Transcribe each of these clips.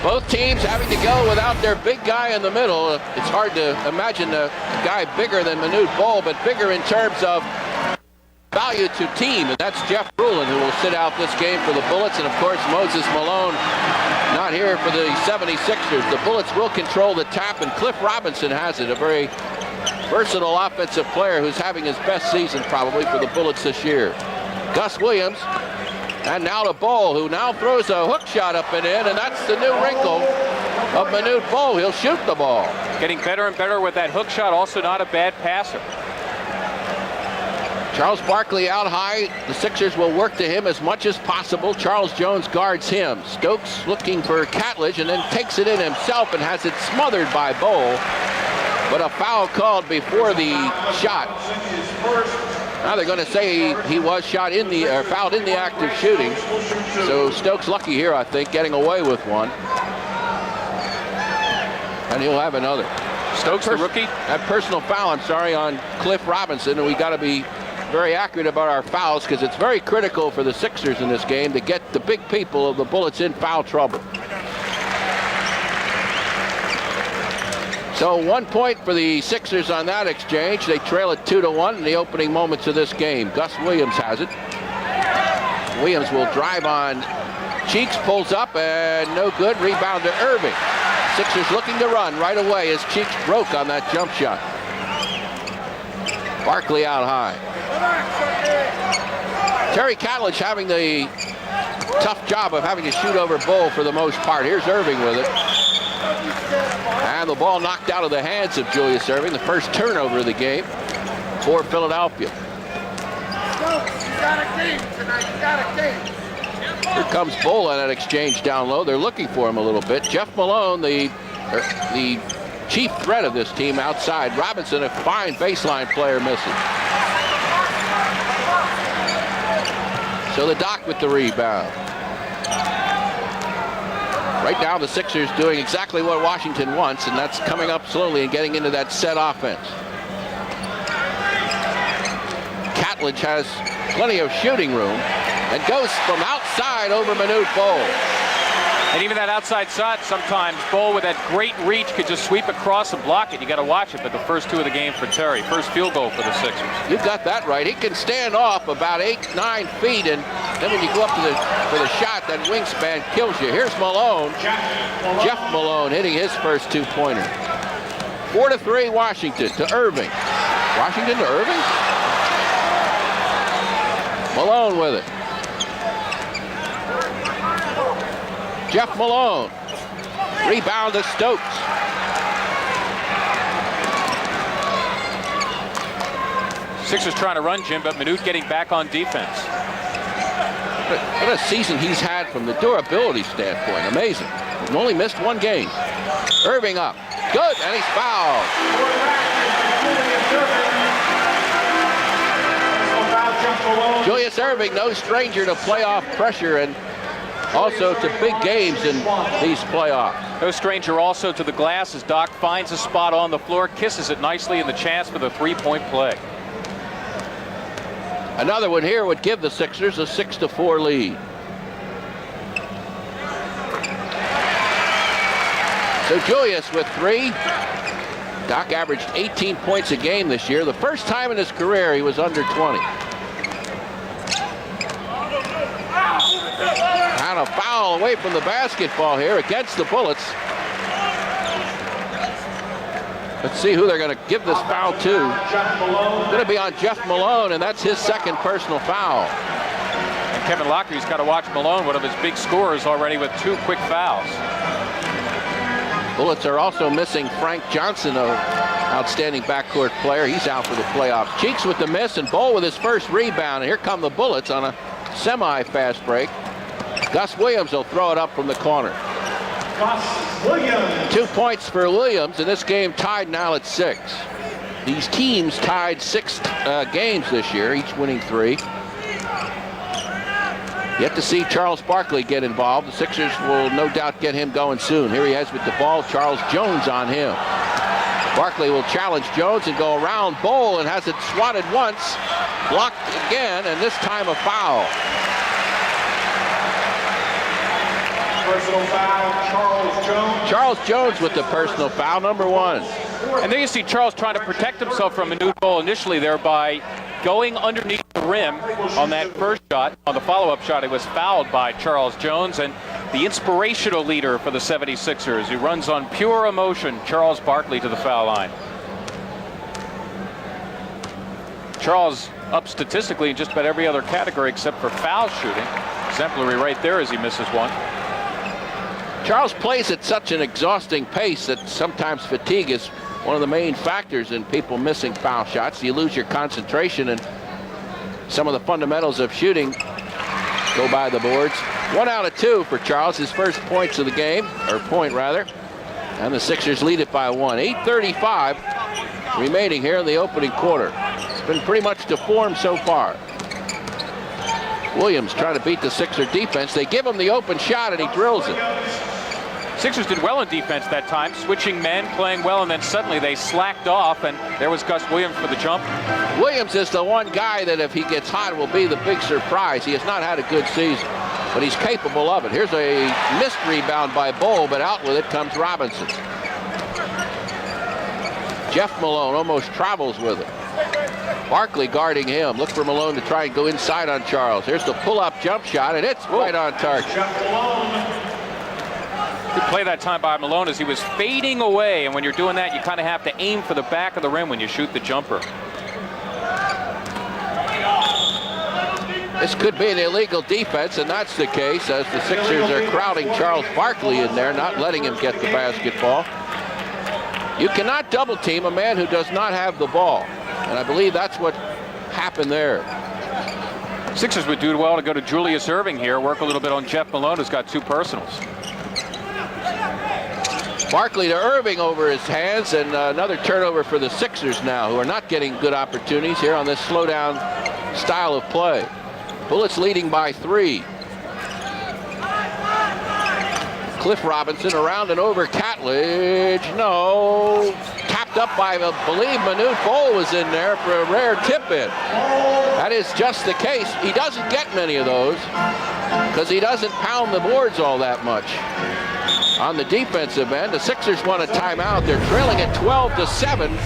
Both teams having to go without their big guy in the middle. It's hard to imagine a guy bigger than Manute Bol, but bigger in terms of value to team, and that's Jeff Ruland, who will sit out this game for the Bullets, and of course Moses Malone not here for the 76ers. The Bullets will control the tap, and Cliff Robinson has it, a very versatile offensive player who's having his best season probably for the Bullets this year. Gus Williams, and now to Bol, who now throws a hook shot up and in, and that's the new wrinkle of Manute Bol. He'll shoot the ball. Getting better and better with that hook shot, also not a bad passer. Charles Barkley out high. The Sixers will work to him as much as possible. Charles Jones guards him. Stokes looking for Catledge and then takes it in himself and has it smothered by Bol. But a foul called before the shot. Now they're going to say he was shot in the, or fouled in the act of shooting. So Stokes lucky here, I think, getting away with one. And he'll have another. Stokes, the rookie? That personal foul, I'm sorry, on Cliff Robinson, and we got to be very accurate about our fouls because it's very critical for the Sixers in this game to get the big people of the Bullets in foul trouble. So 1 point for the Sixers on that exchange. They trail it 2-1 in the opening moments of this game. Gus Williams has it. Williams will drive on Cheeks, pulls up, and no good. Rebound to Irving. Sixers looking to run right away as Cheeks broke on that jump shot. Barkley out high. Terry Catledge having the tough job of having to shoot over Bol for the most part. Here's Irving with it. And the ball knocked out of the hands of Julius Irving. The first turnover of the game for Philadelphia. Here comes Bol on that exchange down low. They're looking for him a little bit. Jeff Malone, the chief threat of this team outside. Robinson, a fine baseline player, missing. So the Doc with the rebound. Right now the Sixers doing exactly what Washington wants, and that's coming up slowly and getting into that set offense. Catledge has plenty of shooting room and goes from outside over Manute Bol. And even that outside shot, sometimes Bol with that great reach could just sweep across and block it. You got to watch it, but the first two of the game for Terry. First field goal for the Sixers. You got that right. He can stand off about 8-9 feet, and then when you go up to for the shot, that wingspan kills you. Here's Malone. Jeff Malone hitting his first two-pointer. 4-3 Washington to Irving. Washington to Irving? Malone with it. Jeff Malone. Rebound to Stokes. Sixers trying to run, Jim, but Manute getting back on defense. What a season he's had from the durability standpoint. Amazing. He's only missed one game. Irving up. Good, and he's fouled. Julius Irving, no stranger to playoff pressure and also to big games in these playoffs. No stranger also to the glass as Doc finds a spot on the floor, kisses it nicely, and the chance for the three-point play. Another one here would give the Sixers a 6-4 lead. So Julius with three. Doc averaged 18 points a game this year. The first time in his career he was under 20. And a foul away from the basketball here against the Bullets. Let's see who they're going to give this foul to. It's going to be on Jeff Malone, and that's his second personal foul. And Kevin Lockery's got to watch Malone, one of his big scorers already, with two quick fouls. Bullets are also missing Frank Johnson, an outstanding backcourt player. He's out for the playoffs. Cheeks with the miss, and Bol with his first rebound. And here come the Bullets on a semi-fast break. Gus Williams will throw it up from the corner. Gus Williams. 2 points for Williams, and this game tied now at 6. These teams tied 6 games this year, each winning 3. Yet to see Charles Barkley get involved. The Sixers will no doubt get him going soon. Here he is with the ball. Charles Jones on him. Barkley will challenge Jones and go around Bol and has it swatted once, blocked again, and this time a foul. Personal foul, Charles Jones. Charles Jones with the personal foul, number 1. And there you see Charles trying to protect himself from a new goal initially there by going underneath the rim on that first shot. On the follow-up shot, he was fouled by Charles Jones, and the inspirational leader for the 76ers, who runs on pure emotion, Charles Barkley, to the foul line. Charles up statistically in just about every other category except for foul shooting. Exemplary right there as he misses one. Charles plays at such an exhausting pace that sometimes fatigue is one of the main factors in people missing foul shots. You lose your concentration, and some of the fundamentals of shooting go by the boards. 1 out of 2 for Charles, his first points of the game, or point rather. And the Sixers lead it by 1. 8:35 remaining here in the opening quarter. It's been pretty much to form so far. Williams trying to beat the Sixer defense. They give him the open shot, and he drills it. Sixers did well in defense that time, switching men, playing well, and then suddenly they slacked off, and there was Gus Williams for the jump. Williams is the one guy that if he gets hot will be the big surprise. He has not had a good season, but he's capable of it. Here's a missed rebound by Bull, but out with it comes Robinson. Jeff Malone almost travels with it. Barkley guarding him. Look for Malone to try and go inside on Charles. Here's the pull-up jump shot, and it's right on target. Good play that time by Malone as he was fading away, and when you're doing that, you kind of have to aim for the back of the rim when you shoot the jumper. This could be an illegal defense, and that's the case as the Sixers are crowding Charles Barkley in there, not letting him get the basketball. You cannot double team a man who does not have the ball, and I believe that's what happened there. Sixers would do well to go to Julius Erving here, work a little bit on Jeff Malone, who's got 2 personals. Barkley to Irving over his hands, and another turnover for the Sixers now, who are not getting good opportunities here on this slowdown style of play. Bullets leading by 3. Cliff Robinson around and over Catledge. No. Tapped up by, I believe, Manute Bol was in there for a rare tip-in. That is just the case. He doesn't get many of those because he doesn't pound the boards all that much. On the defensive end, the Sixers want a timeout. They're trailing at 12-7.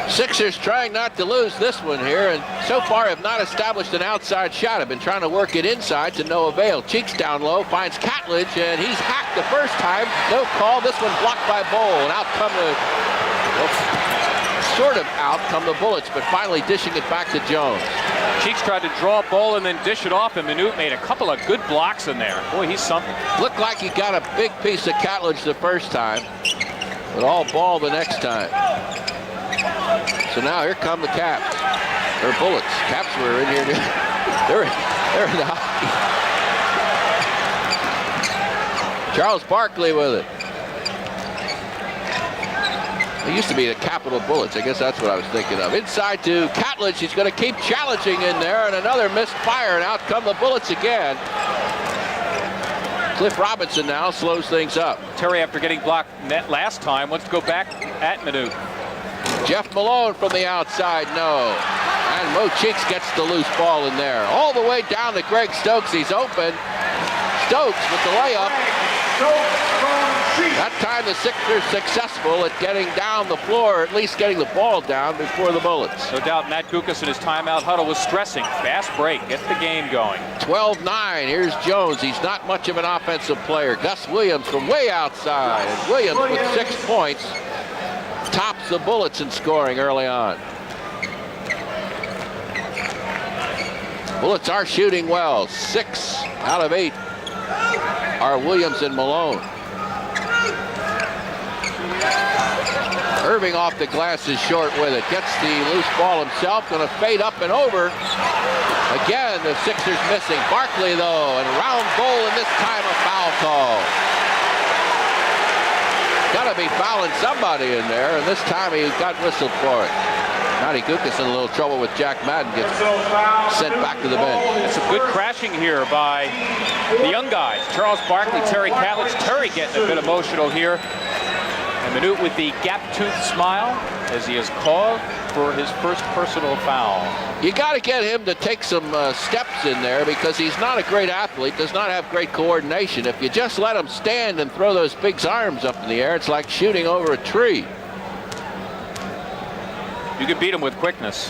Sixers trying not to lose this one here, and so far have not established an outside shot. Have been trying to work it inside to no avail. Cheeks down low, finds Catledge, and he's hacked the first time. No call. This one blocked by Bol, and out come the, sort of out come the Bullets, but finally dishing it back to Jones. Cheeks tried to draw a ball and then dish it off, and Manute made a couple of good blocks in there. Boy, he's something. Looked like he got a big piece of Catledge the first time, but all ball the next time. So now here come the Caps, or Bullets. Caps were in here. They're in the hockey. Charles Barkley with it. It used to be the Capital Bullets. I guess that's what I was thinking of. Inside to Catledge. He's going to keep challenging in there, and another missed fire, and out come the Bullets again. Cliff Robinson now slows things up. Terry, after getting blocked net last time, wants to go back at Manute. Jeff Malone from the outside, no. And Mo Cheeks gets the loose ball in there. All the way down to Greg Stokes. He's open. Stokes with the layup. That time the Sixers successful at getting down the floor, or at least getting the ball down before the Bullets. No doubt Matt Gukas in his timeout huddle was stressing. Fast break, get the game going. 12-9, here's Jones. He's not much of an offensive player. Gus Williams from way outside. And Williams with 6 points. Tops the Bullets in scoring early on. Bullets are shooting well. 6 out of 8 are Williams and Malone. Irving off the glass is short with it. Gets the loose ball himself. Going to fade up and over. Again, the Sixers missing. Barkley, though, and round goal, and this time a foul call. Got to be fouling somebody in there, and this time he got whistled for it. Matty Gukas in a little trouble with Jack Madden, gets sent back to the bench. It's a good crashing here by the young guys. Charles Barkley, Terry Catlett. Terry getting a bit emotional here. And Manute with the gap-toothed smile as he is called for his first personal foul. You got to get him to take some steps in there because he's not a great athlete, does not have great coordination. If you just let him stand and throw those big arms up in the air, it's like shooting over a tree. You can beat him with quickness.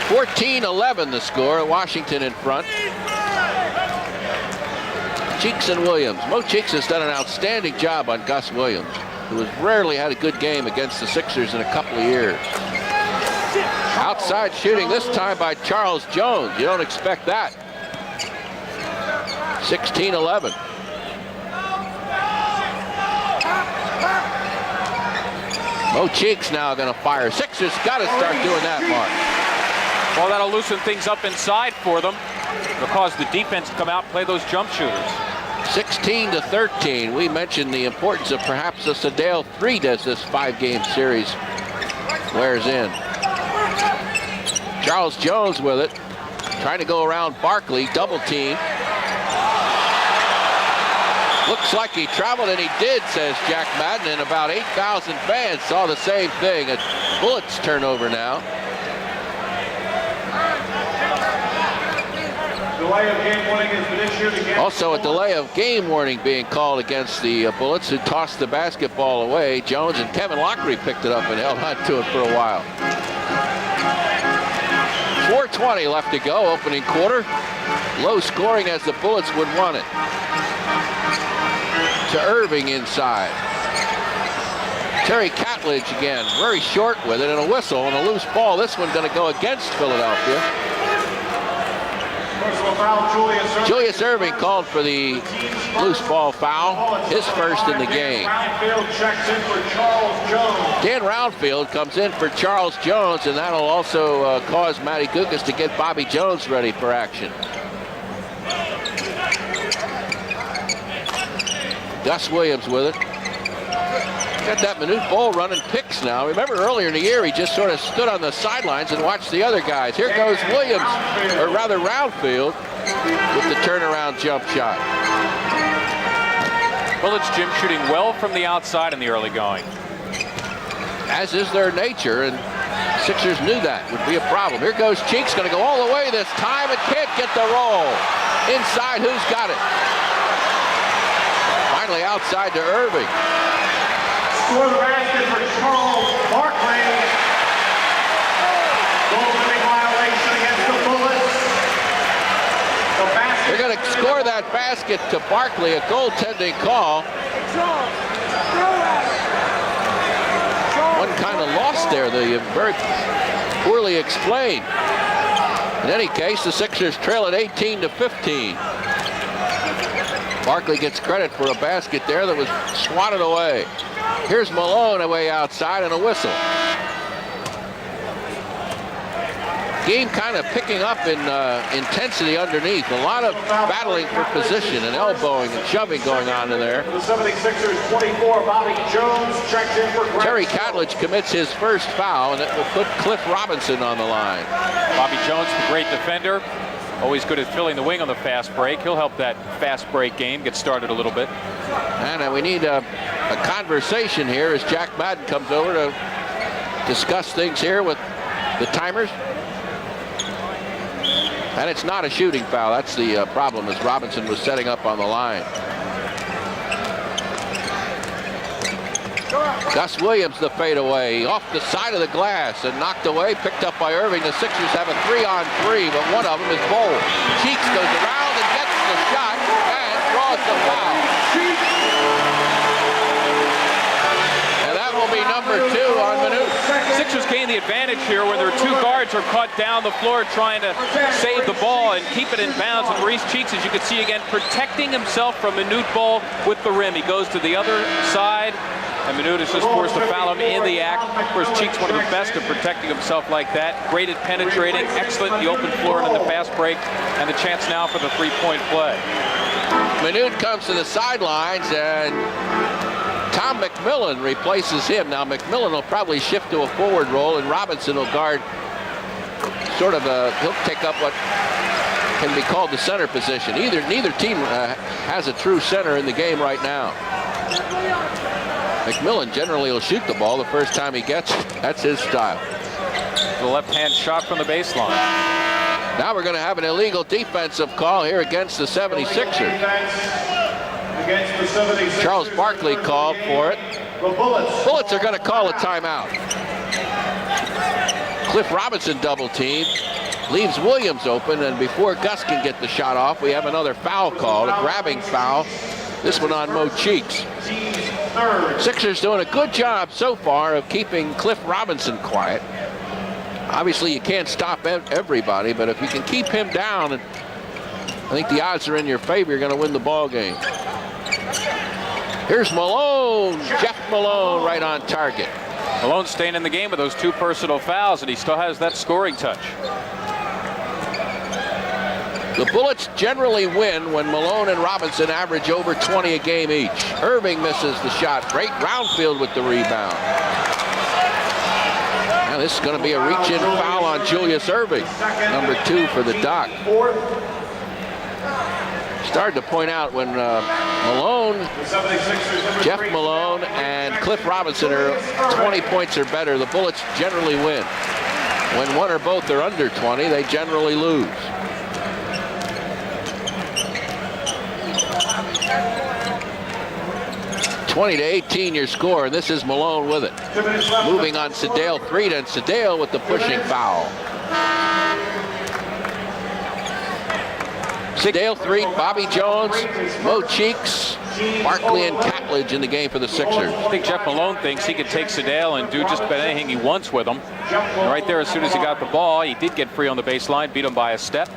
14-11 the score. Washington in front. Cheeks and Williams. Mo Cheeks has done an outstanding job on Gus Williams, who has rarely had a good game against the Sixers in a couple of years. Outside shooting this time by Charles Jones. You don't expect that. 16-11. Mo Cheeks now going to fire. Sixers got to start doing that, Mark. Well, that'll loosen things up inside for them. It'll cause the defense to come out and play those jump shooters. 16-13. We mentioned the importance of perhaps a Sedale 3 as this 5-game series wears in. Charles Jones with it, trying to go around Barkley, double team. Looks like he traveled, and he did, says Jack Madden, and about 8,000 fans saw the same thing. A Bullets turnover now. Delay of game warning has been issued against. Also a delay of game warning being called against the Bullets, who tossed the basketball away. Jones and Kevin Lockery picked it up and held on to it for a while. 4:20 left to go, opening quarter. Low scoring as the Bullets would want it. To Irving inside. Terry Catlett again, very short with it, and a whistle and a loose ball. This one going to go against Philadelphia. Julius Irving called for the loose ball foul, his first in the game. Dan Roundfield comes in for Charles Jones, and that'll also cause Matty Gukas to get Bobby Jones ready for action. Gus Williams with it. Got that Manute Bol running picks now. Remember earlier in the year, he just sort of stood on the sidelines and watched the other guys. Here goes Williams, or rather Roundfield, with the turnaround jump shot. Bullets Jim shooting well from the outside in the early going. As is their nature, and Sixers knew that would be a problem. Here goes Cheeks, going to go all the way this time and can't get the roll. Inside, who's got it? Finally outside to Irving. Score the basket for Charles Barkley. Goaltending violation against the Bullets. The basket. They're going to score that basket to Barkley, a goaltending call. One kind of lost there, the very poorly explained. In any case, the Sixers trail at 18-15. Barkley gets credit for a basket there that was swatted away. Here's Malone away outside and a whistle. Game kind of picking up in intensity underneath. A lot of battling for position and elbowing and shoving going on in there. The 76ers 24, Bobby Jones checked in for Terry Catlett commits his first foul, and it will put Cliff Robinson on the line. Bobby Jones, the great defender. Always good at filling the wing on the fast break. He'll help that fast break game get started a little bit. And we need a conversation here as Jack Madden comes over to discuss things here with the timers. And it's not a shooting foul. That's the problem, as Robinson was setting up on the line. Gus Williams, the fadeaway, off the side of the glass and knocked away, picked up by Irving. The Sixers have a 3-on-3, but one of them is Bol. Cheeks goes around and gets the shot and draws the foul. And that will will be number 2 on Manute. Sixers gain the advantage here when their 2 guards are caught down the floor trying to save the ball and keep it in bounds. And Maurice Cheeks, as you can see again, protecting himself from Manute Bol with the rim. He goes to the other side, and Manute is just forced to foul him in the act. Of course, Cheeks, one of the best at protecting himself like that. Great at penetrating, excellent in the open floor and in the fast break. And the chance now for the three-point play. Manute comes to the sidelines, and Tom McMillan replaces him. Now, McMillan will probably shift to a forward role, and Robinson will guard sort of he'll take up what can be called the center position. Neither team has a true center in the game right now. McMillan generally will shoot the ball the first time he gets it. That's his style. The left-hand shot from the baseline. Now we're going to have an illegal defensive call here against the 76ers. Charles Barkley called for it. Bullets are going to call a timeout. Cliff Robinson double teamed, leaves Williams open, and before Gus can get the shot off, we have another foul called, a grabbing foul. This one on Mo Cheeks. Sixers doing a good job so far of keeping Cliff Robinson quiet. Obviously, you can't stop everybody, but if you can keep him down, I think the odds are in your favor. You're going to win the ball game. Here's Malone, Jeff Malone, right on target. Malone staying in the game with those 2 personal fouls, and he still has that scoring touch. The Bullets generally win when Malone and Robinson average over 20 a game each. Irving misses the shot. Great Roundfield with the rebound. Now this is going to be a reach-in foul on Julius Irving, number 2 for the Doc. Started to point out when Malone, Jeff Malone, and Cliff Robinson are 20 points or better, the Bullets generally win. When one or both are under 20, they generally lose. (20-18) your score, and this is Malone with it. Moving on Sedale Threed, and Sedale with the pushing foul. Sedale Threed, Bobby Jones, Mo Cheeks, Barkley, and Catledge in the game for the Sixers. I think Jeff Malone thinks he could take Sedale and do just about anything he wants with him. And right there, as soon as he got the ball, he did get free on the baseline, beat him by a step.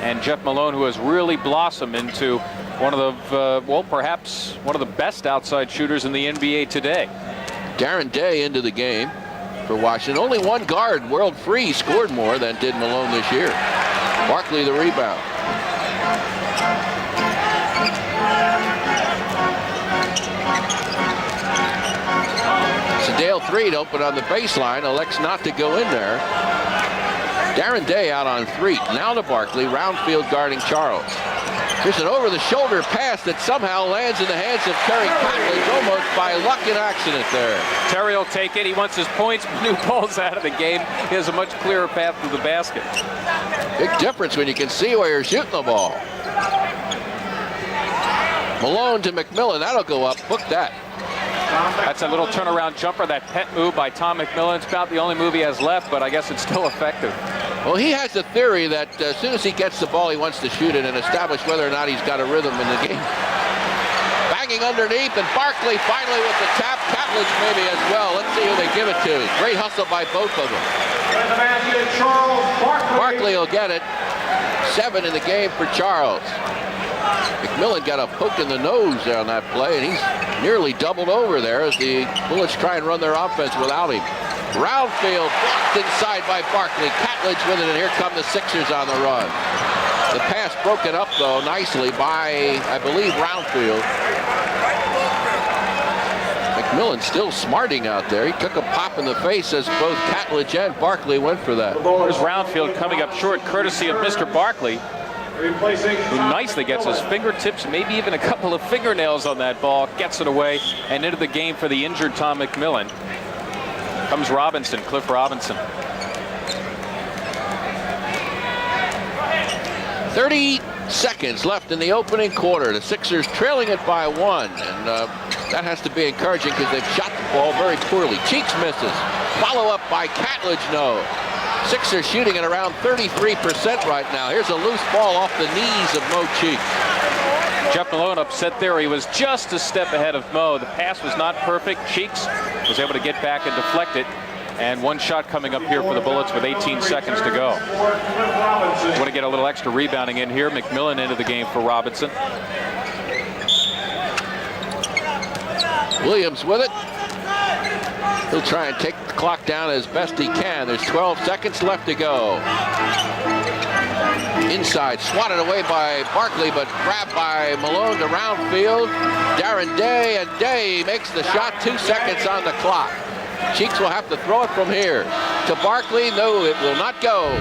And Jeff Malone, who has really blossomed into one of the, well, perhaps one of the best outside shooters in the NBA today. Darren Day into the game for Washington. Only one guard, World Free, scored more than did Malone this year. Barkley the rebound. Sedale Threed open on the baseline, elects not to go in there. Darren Day out on 3. Now to Barkley, Roundfield guarding Charles. Here's an over-the-shoulder pass that somehow lands in the hands of Terry Catledge, almost by luck and accident there. Terry will take it. He wants his points. Manute Bol's out of the game. He has a much clearer path to the basket. Big difference when you can see where you're shooting the ball. Malone to McMillan. That'll go up. Book that. That's a little turnaround jumper. That pet move by Tom McMillan. It's about the only move he has left, but I guess it's still effective. Well, he has a theory that as soon as he gets the ball, he wants to shoot it and establish whether or not he's got a rhythm in the game. Banging underneath, and Barkley finally with the tap. Catledge maybe as well. Let's see who they give it to. Great hustle by both of them. Barkley will get it. 7 in the game for Charles. McMillan got a poke in the nose there on that play, and he's nearly doubled over there as the Bullets try and run their offense without him. Roundfield blocked inside by Barkley. Catledge with it, and here come the Sixers on the run. The pass broken up, though, nicely by, I believe, Roundfield. McMillan still smarting out there. He took a pop in the face as both Catledge and Barkley went for that. There's Roundfield coming up short, courtesy of Mr. Barkley, who nicely gets his fingertips, maybe even a couple of fingernails on that ball, gets it away, and into the game for the injured Tom McMillan. Comes Robinson, Cliff Robinson. 30 seconds left in the opening quarter. The Sixers trailing it by 1, and that has to be encouraging because they've shot the ball very poorly. Cheeks misses. Follow up by Catledge, no. Sixers shooting at around 33% right now. Here's a loose ball off the knees of Mo Cheeks. Jeff Malone upset there. He was just a step ahead of Mo. The pass was not perfect. Cheeks was able to get back and deflect it. And one shot coming up here for the Bullets with 18 seconds to go. Want to get a little extra rebounding in here. McMillan into the game for Robinson. Williams with it. He'll try and take the clock down as best he can. There's 12 seconds left to go. Inside, swatted away by Barkley, but grabbed by Malone to round field. Darren Day, and Day makes the shot. 2 seconds on the clock. Cheeks will have to throw it from here. To Barkley, no, it will not go.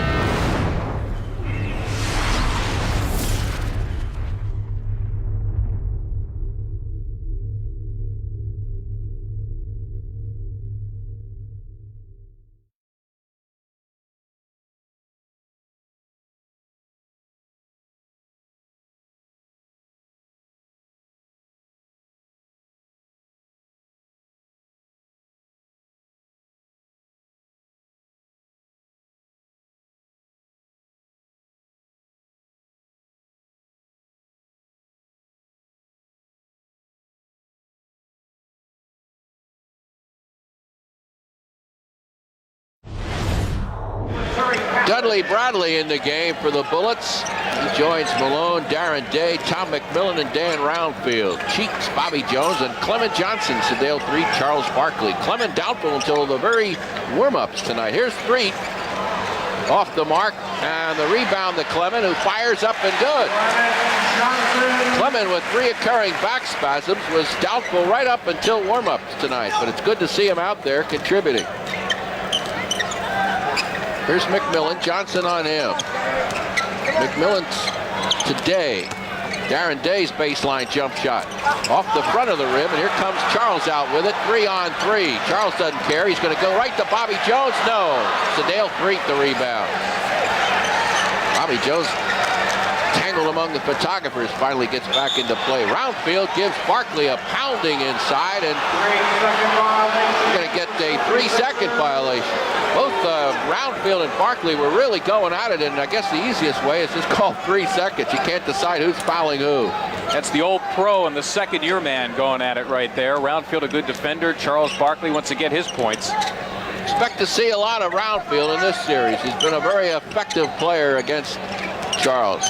Dudley Bradley in the game for the Bullets. He joins Malone, Darren Day, Tom McMillan, and Dan Roundfield. Cheeks, Bobby Jones, and Clement Johnson. Sedale 3, Charles Barkley. Clement doubtful until the very warm-ups tonight. Here's 3 off the mark, and the rebound to Clement, who fires up and good. Clement with reoccurring back spasms was doubtful right up until warm-ups tonight, but it's good to see him out there contributing. Here's McMillan, Johnson on him. McMillan's to Day. Darren Day's baseline jump shot. Off the front of the rim, and here comes Charles out with it. 3-on-3. Charles doesn't care. He's going to go right to Bobby Jones. No. Sedale Freak the rebound. Bobby Jones, tangled among the photographers, finally gets back into play. Roundfield gives Barkley a pounding inside, and we're going to get a 3-second violation. Both Roundfield and Barkley were really going at it, and I guess the easiest way is just call 3 seconds. You can't decide who's fouling who. That's the old pro and the second-year man going at it right there. Roundfield a good defender. Charles Barkley wants to get his points. Expect to see a lot of Roundfield in this series. He's been a very effective player against Charles.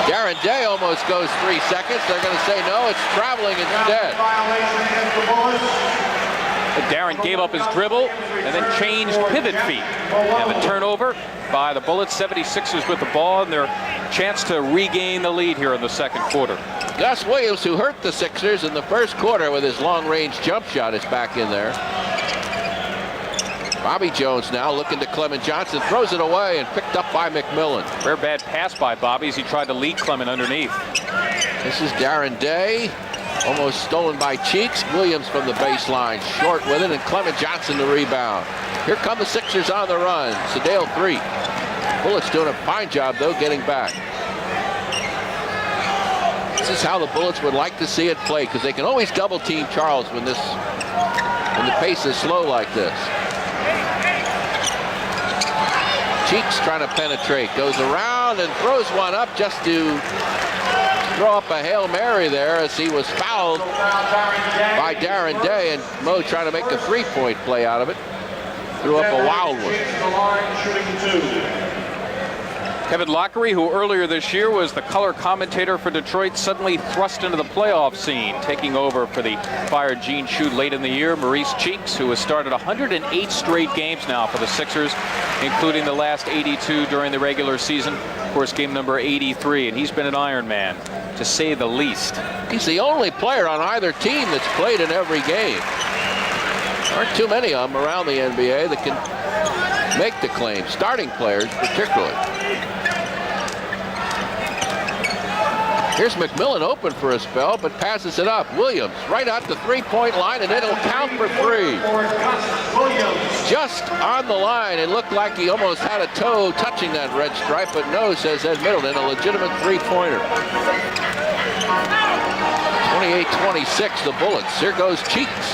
Darren Day almost goes 3 seconds. They're going to say no, it's traveling instead. Darren gave up his dribble and then changed pivot feet. And the turnover by the Bullets. 76ers with the ball and their chance to regain the lead here in the second quarter. Gus Williams, who hurt the Sixers in the first quarter with his long-range jump shot, is back in there. Bobby Jones now looking to Clement Johnson, throws it away and picked up by McMillan. Rare bad pass by Bobby as he tried to lead Clement underneath. This is Darren Day. Almost stolen by Cheeks. Williams from the baseline, short with it, and Clement Johnson the rebound. Here come the Sixers on the run. Sedale 3. Bullets doing a fine job, though, getting back. This is how the Bullets would like to see it played, because they can always double-team Charles when the pace is slow like this. Cheeks trying to penetrate, goes around and throws one up just to throw up a Hail Mary there as he was fouled by Darren Day, and Mo trying to make a three-point play out of it. Threw up a wild one. Kevin Lockery, who earlier this year was the color commentator for Detroit, suddenly thrust into the playoff scene, taking over for the fired Gene Shute late in the year. Maurice Cheeks, who has started 108 straight games now for the Sixers, including the last 82 during the regular season. Of course, game number 83, and he's been an Iron Man, to say the least. He's the only player on either team that's played in every game. There aren't too many of them around the NBA that can make the claim, starting players particularly. Here's McMillan open for a spell, but passes it up. Williams right at the three-point line, and it'll count for 3. Just on the line. It looked like he almost had a toe touching that red stripe, but no, says Ed Middleton, a legitimate three-pointer. 28-26, the Bullets. Here goes Cheeks.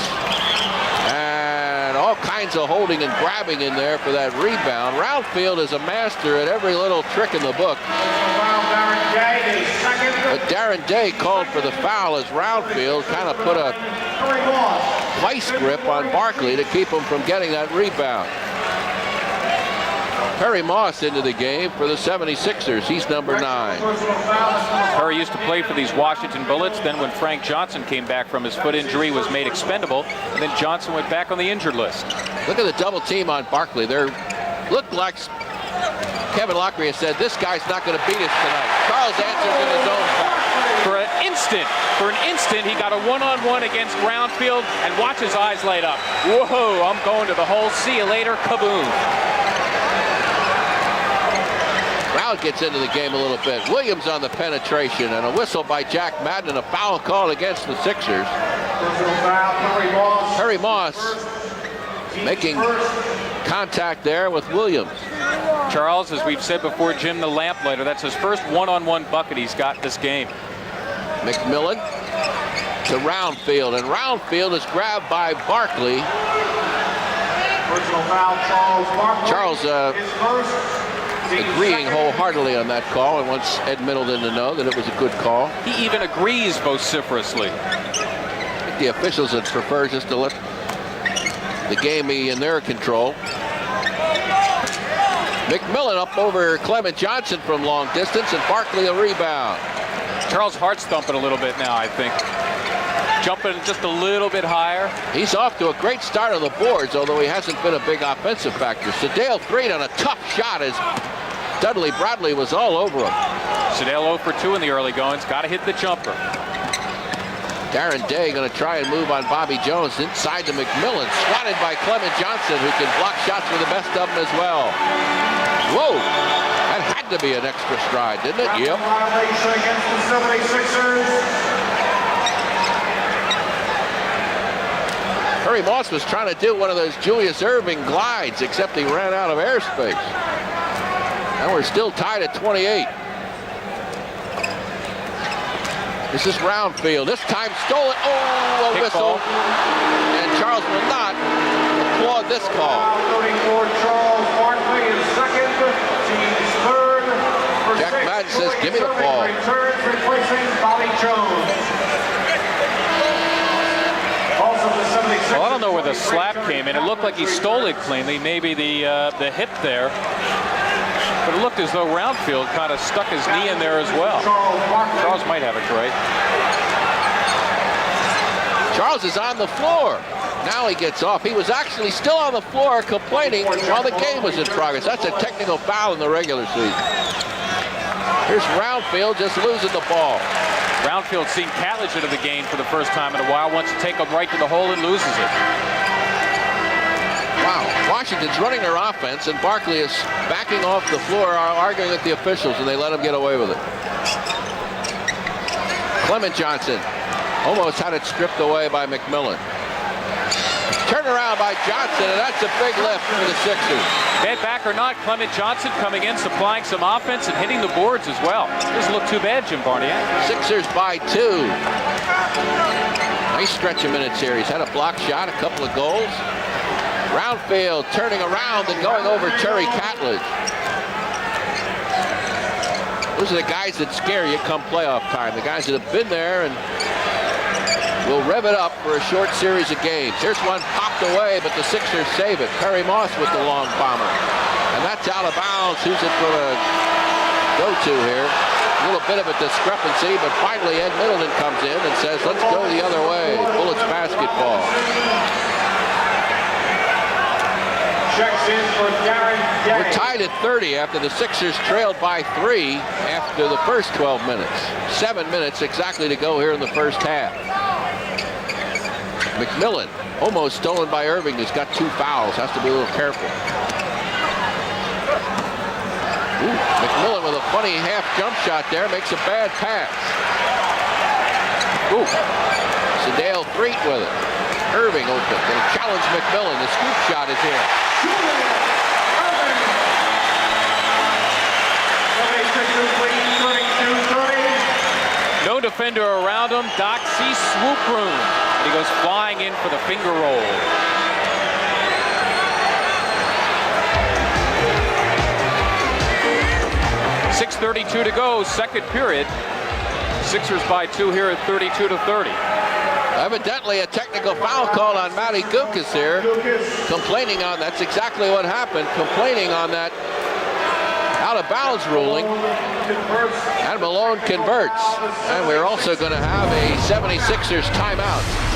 And all kinds signs of holding and grabbing in there for that rebound. Roundfield is a master at every little trick in the book. But Darren Day called for the foul as Roundfield kind of put a vice grip on Barkley to keep him from getting that rebound. Perry Moss into the game for the 76ers. He's number 9. Perry used to play for these Washington Bullets. Then when Frank Johnson came back from his foot injury, was made expendable. And then Johnson went back on the injured list. Look at the double team on Barkley. They looked like Kevin Locklear said, this guy's not going to beat us tonight. Charles answers in his own back. For an instant, he got a one-on-one against Roundfield, and watch his eyes light up. Whoa, I'm going to the hole. See you later, kaboom. Round gets into the game a little bit. Williams on the penetration, and a whistle by Jack Madden, and a foul call against the Sixers. Perry Moss making contact there with Williams. Charles, as we've said before, Jim the Lamplighter, that's his first one-on-one bucket he's got this game. McMillan to Roundfield, and Roundfield is grabbed by Barkley. Personal foul, Charles Barkley. Charles agreeing wholeheartedly on that call and wants Ed Middleton to know that it was a good call. He even agrees vociferously. I think the officials would prefer just to let the game be in their control. McMillan up over Clement Johnson from long distance, and Barkley a rebound. Charles' heart's thumping a little bit now, I think. Jumping just a little bit higher. He's off to a great start on the boards, although he hasn't been a big offensive factor. Sedale Threed on a tough shot as Dudley Bradley was all over him. Sedale 0 for 2 in the early goings. Got to hit the jumper. Darren Day going to try and move on Bobby Jones inside to McMillan. Swatted by Clement Johnson, who can block shots with the best of them as well. Whoa! That had to be an extra stride, didn't it? Yep. Violation against the 76ers. Perry Moss was trying to do one of those Julius Erving glides, except he ran out of airspace. And we're still tied at 28. This is Roundfield. This time stolen. Oh, a whistle. And Charles will not applaud this call. For Charles Barkley is second, team's third. Jack Madden says, give me the ball. Returns, replacing Bobby Jones. Also the 76ers. Well, I don't know where the slap came in. It looked like he stole it cleanly. Maybe the hip there. But it looked as though Roundfield kind of stuck his knee in there as well. Charles might have it right. Charles is on the floor. Now he gets off. He was actually still on the floor complaining while the game was in progress. That's a technical foul in the regular season. Here's Roundfield just losing the ball. Roundfield seeing Catlett into the game for the first time in a while. Wants to take him right to the hole and loses it. Wow, Washington's running their offense, and Barkley is backing off the floor, arguing with the officials, and they let him get away with it. Clement Johnson almost had it stripped away by McMillan. Turn around by Johnson, and that's a big lift for the Sixers. Bad back or not, Clement Johnson coming in, supplying some offense and hitting the boards as well. Doesn't look too bad, Jim Barnier. Sixers by 2. Nice stretch of minutes here. He's had a block shot, a couple of goals. Roundfield turning around and going over Terry Catlett. Those are the guys that scare you come playoff time. The guys that have been there and will rev it up for a short series of games. Here's one popped away, but the Sixers save it. Perry Moss with the long bomber. And that's out of bounds. Who's it going to go to here? A little bit of a discrepancy, but finally Ed Middleton comes in and says, let's go the other way. Bullets basketball. Checks in for Darren Day. We're tied at 30 after the Sixers trailed by 3 after the first 12 minutes. 7 minutes exactly to go here in the first half. McMillan almost stolen by Irving, who's got 2 fouls. Has to be a little careful. Ooh, McMillan with a funny half jump shot there. Makes a bad pass. Ooh. Sedale Threed with it. Irving open. Going to challenge McMillan. The scoop shot is here. No defender around him. Doc sees swoop room. He goes flying in for the finger roll. 6:32 to go, second period. Sixers by 2 here at 32-30. Evidently a technical foul call on Matty Gukas here. Complaining on, that's exactly what happened, complaining on that out of bounds ruling. And Malone converts. And we're also going to have a 76ers timeout.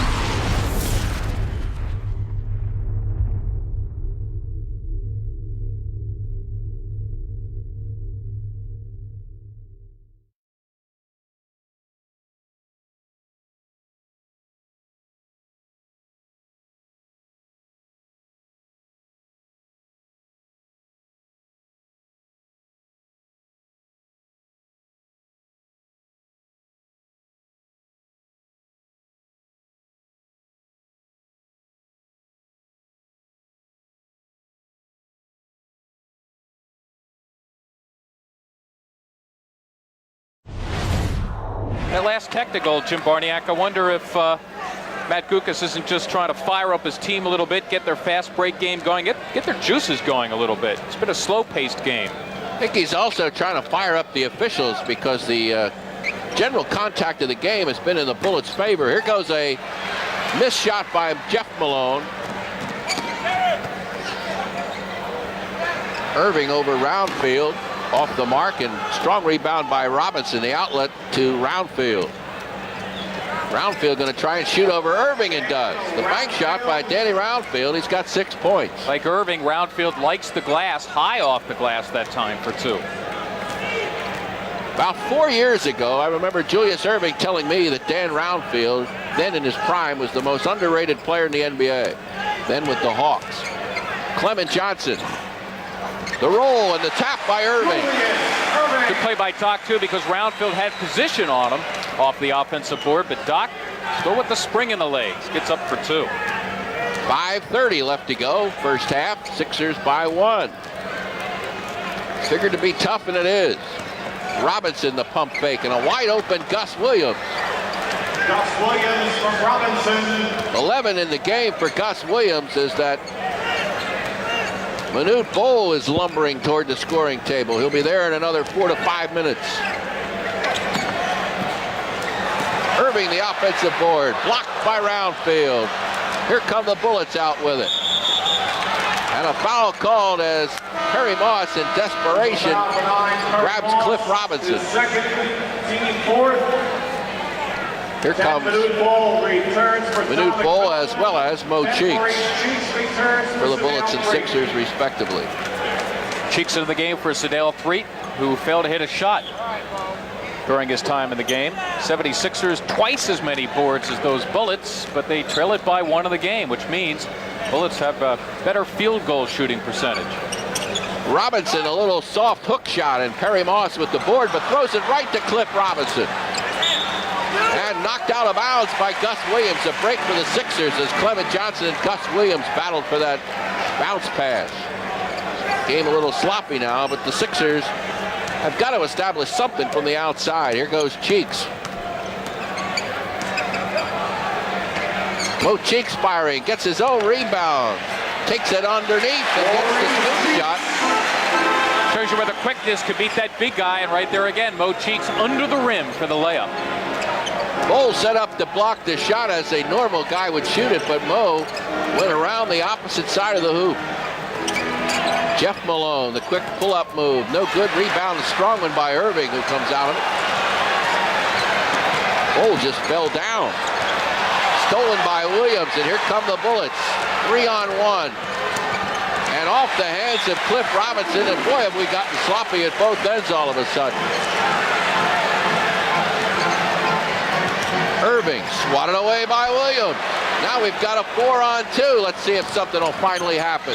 That last technical, Jim Barniak, I wonder if Matt Gukas isn't just trying to fire up his team a little bit, get their fast break game going, get their juices going a little bit. It's been a slow-paced game. I think he's also trying to fire up the officials because the general contact of the game has been in the Bullets' favor. Here goes a missed shot by Jeff Malone. Irving over Roundfield. Off the mark, and strong rebound by Robinson, the outlet to Roundfield. Roundfield going to try and shoot over Irving, and does. The bank shot by Danny Roundfield. He's got 6 points. Like Irving, Roundfield likes the glass, high off the glass that time for 2. About 4 years ago, I remember Julius Irving telling me that Dan Roundfield, then in his prime, was the most underrated player in the NBA. Then with the Hawks. Clement Johnson. The roll and the tap by Irving. Good play by Doc, too, because Roundfield had position on him off the offensive board, but Doc still with the spring in the legs. Gets up for 2. 5:30 left to go, first half. Sixers by 1. Figured to be tough, and it is. Robinson, the pump fake, and a wide open Gus Williams. Gus Williams from Robinson. 11 in the game for Gus Williams is that Manute Bol is lumbering toward the scoring table. He'll be there in another 4 to 5 minutes. Irving, the offensive board, blocked by Roundfield. Here come the Bullets out with it. And a foul called as Perry Moss, in desperation, grabs Cliff Robinson. Second, team fourth. Here comes Manute Bol as well as Mo Cheeks for the Bullets and Sixers, respectively. Cheeks into the game for Sedale Threet, who failed to hit a shot during his time in the game. 76ers twice as many boards as those Bullets, but they trail it by 1 in the game, which means Bullets have a better field goal shooting percentage. Robinson, a little soft hook shot, and Perry Moss with the board, but throws it right to Cliff Robinson. And knocked out of bounds by Gus Williams. A break for the Sixers as Clement Johnson and Gus Williams battled for that bounce pass. Game a little sloppy now, but the Sixers have got to establish something from the outside. Here goes Cheeks. Mo Cheeks firing, gets his own rebound. Takes it underneath and gets the smooth shot. Shows you where the quickness could beat that big guy, and right there again, Mo Cheeks under the rim for the layup. Bol set up to block the shot as a normal guy would shoot it, but Mo went around the opposite side of the hoop. Jeff Malone, the quick pull-up move. No good. Rebound, a strong one by Irving, who comes out of it. Bol just fell down. Stolen by Williams, and here come the Bullets. 3-on-1. And off the hands of Cliff Robinson, and boy, have we gotten sloppy at both ends all of a sudden. Irving swatted away by Williams. Now we've got a 4-on-2. Let's see if something will finally happen.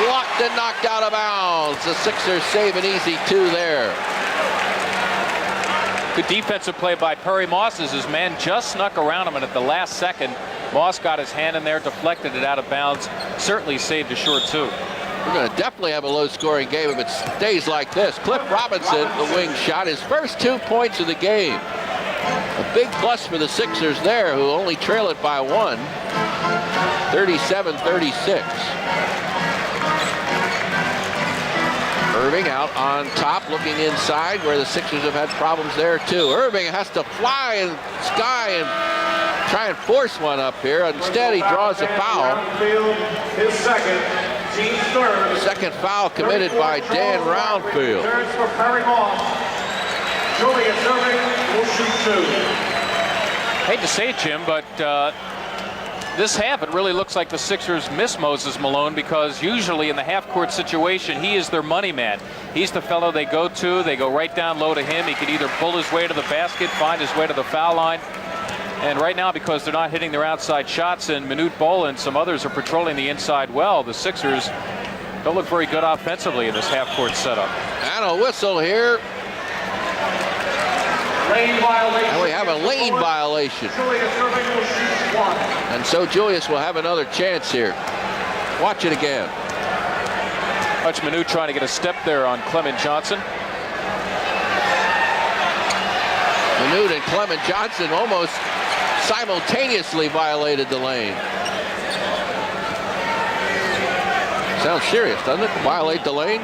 Blocked and knocked out of bounds. The Sixers save an easy 2 there. Good defensive play by Perry Moss as his man just snuck around him, and at the last second, Moss got his hand in there, deflected it out of bounds. Certainly saved a short 2. We're going to definitely have a low-scoring game if it stays like this. Cliff Robinson, the wing shot, his first 2 points of the game. A big plus for the Sixers there, who only trail it by 1, 37-36. Irving out on top, looking inside, where the Sixers have had problems there too. Irving has to fly in sky and try and force one up here. Instead, he draws a foul. His second, team's third. Second foul committed by Dan Roundfield. Turns for pairing off. Julius Irving will shoot 2. Hate to say it, Jim, but this half, it really looks like the Sixers miss Moses Malone, because usually in the half-court situation, he is their money man. He's the fellow they go to. They go right down low to him. He can either pull his way to the basket, find his way to the foul line. And right now, because they're not hitting their outside shots, and Manute Bol and some others are patrolling the inside well, the Sixers don't look very good offensively in this half-court setup. And a whistle here. Lane violation. And we have a lane violation. Julius Irving will shoot 1. And so Julius will have another chance here. Watch it again. Watch Manute trying to get a step there on Clement Johnson. Manute and Clement Johnson almost simultaneously violated the lane. Sounds serious, doesn't it? Violate the lane.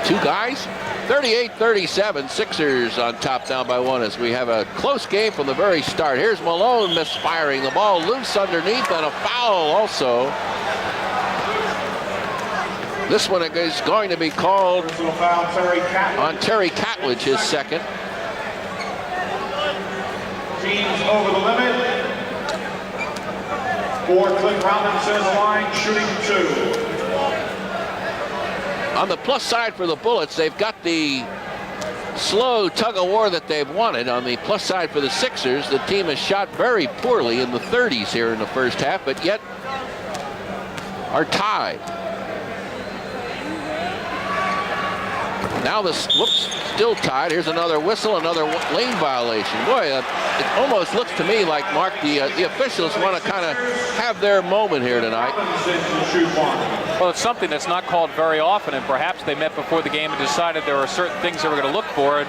Two guys. 38-37, Sixers on top, down by 1, as we have a close game from the very start. Here's Malone misfiring the ball loose underneath, and a foul also. This one is going to be called on Terry Catledge, his second. Teams over the limit. For Cliff Robinson, the line shooting 2. On the plus side for the Bullets, they've got the slow tug-of-war that they've wanted. On the plus side for the Sixers, the team has shot very poorly in the 30s here in the first half, but yet are tied. Now this, whoops, still tied. Here's another whistle, another lane violation. Boy, it almost looks to me like, Mark, the officials want to kind of have their moment here tonight. Well, it's something that's not called very often, and perhaps they met before the game and decided there are certain things they were going to look for, and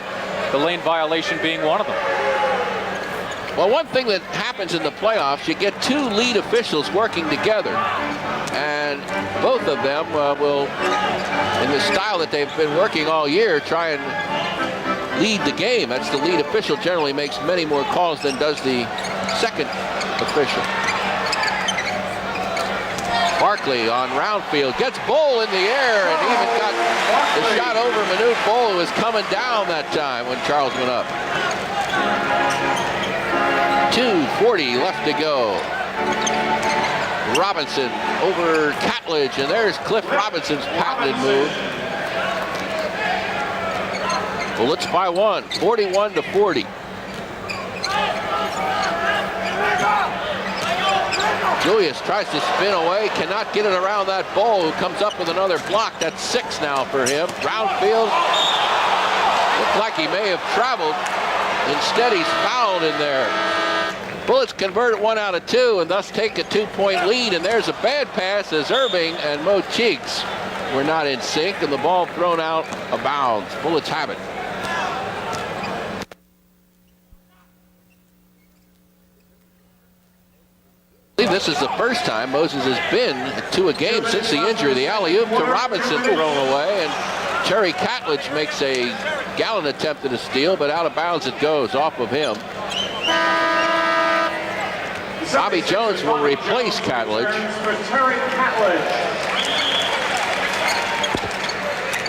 the lane violation being one of them. Well, one thing that happens in the playoffs, you get two lead officials working together, and both of them will, in the style that they've been working all year, try and lead the game. That's the lead official generally makes many more calls than does the second official. Barkley on Roundfield gets Bol in the air and even got the shot over Manute Bol, who was coming down that time when Charles went up. 2:40 left to go. Robinson over Catledge, and there's Cliff Robinson's patented move. Bullets by 1, 41-40. Julius tries to spin away, cannot get it around that Bol, who comes up with another block. That's 6 now for him. Roundfield looked like he may have traveled. Instead, he's fouled in there. Bullets convert 1 out of 2 and thus take a 2-point lead. And there's a bad pass as Irving and Mo Cheeks were not in sync, and the ball thrown out of bounds. Bullets have it. I believe this is the first time Moses has been to a game since the injury. The alley-oop to Robinson thrown away, and Terry Catledge makes a gallant attempt at a steal, but out of bounds it goes off of him. Bobby Jones will replace Catledge.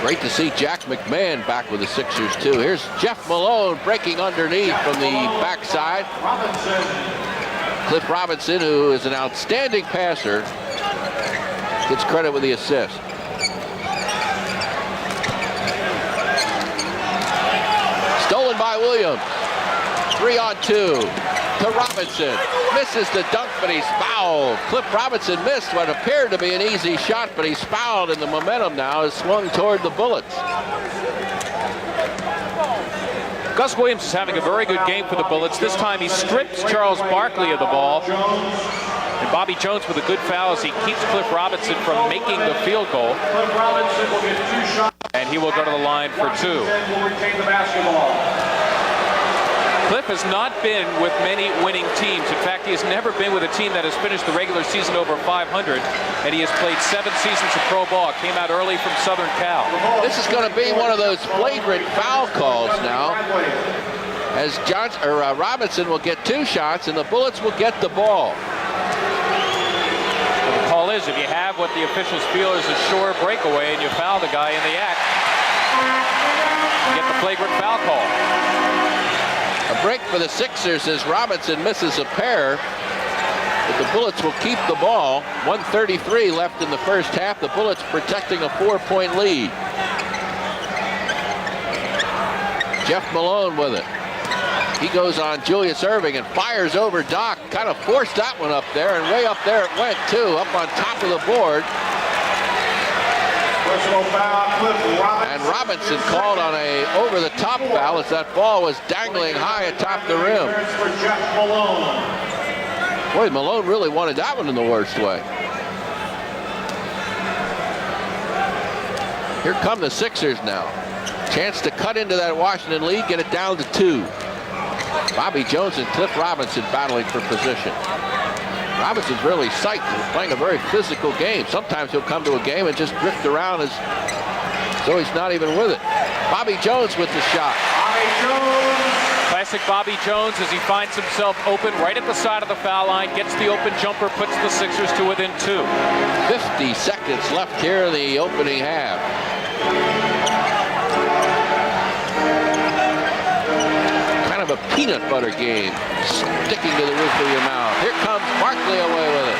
Great to see Jack McMahon back with the Sixers, too. Here's Jeff Malone breaking underneath from the backside. Cliff Robinson, who is an outstanding passer, gets credit with the assist. Stolen by Williams. 3-on-2 to Robinson. Misses the dunk, but he's fouled. Cliff Robinson missed what appeared to be an easy shot, but he's fouled, and the momentum now is swung toward the Bullets. Gus Williams is having a very good game for the Bullets. This time he strips Charles Barkley of the ball. And Bobby Jones with a good foul as he keeps Cliff Robinson from making the field goal. And he will go to the line for 2. Cliff has not been with many winning teams. In fact, he has never been with a team that has finished the regular season over 500, and he has played 7 seasons of pro ball. Came out early from Southern Cal. This is going to be one of those flagrant foul calls now, as Robinson will get 2 shots, and the Bullets will get the ball. Well, the call is, if you have what the officials feel is a sure breakaway and you foul the guy in the act, you get the flagrant foul call. A break for the Sixers as Robinson misses a pair. But the Bullets will keep the ball. 1:33 left in the first half. The Bullets protecting a 4-point lead. Jeff Malone with it. He goes on Julius Erving and fires over Doc. Kind of forced that one up there, and way up there it went too, up on top of the board. Personal foul, Cliff Robinson. And Robinson called on a over-the-top foul as that ball was dangling high atop the rim. For Jeff Malone. Boy, Malone really wanted that one in the worst way. Here come the Sixers now. Chance to cut into that Washington lead, get it down to 2. Bobby Jones and Cliff Robinson battling for position. Robinson's really psyched. He's playing a very physical game. Sometimes he'll come to a game and just drift around as though he's not even with it. Bobby Jones with the shot. Bobby Jones. Classic Bobby Jones as he finds himself open right at the side of the foul line, gets the open jumper, puts the Sixers to within 2. 50 seconds left here in the opening half. Kind of a peanut butter game, sticking to the roof of your mouth. Here comes Barkley away with it.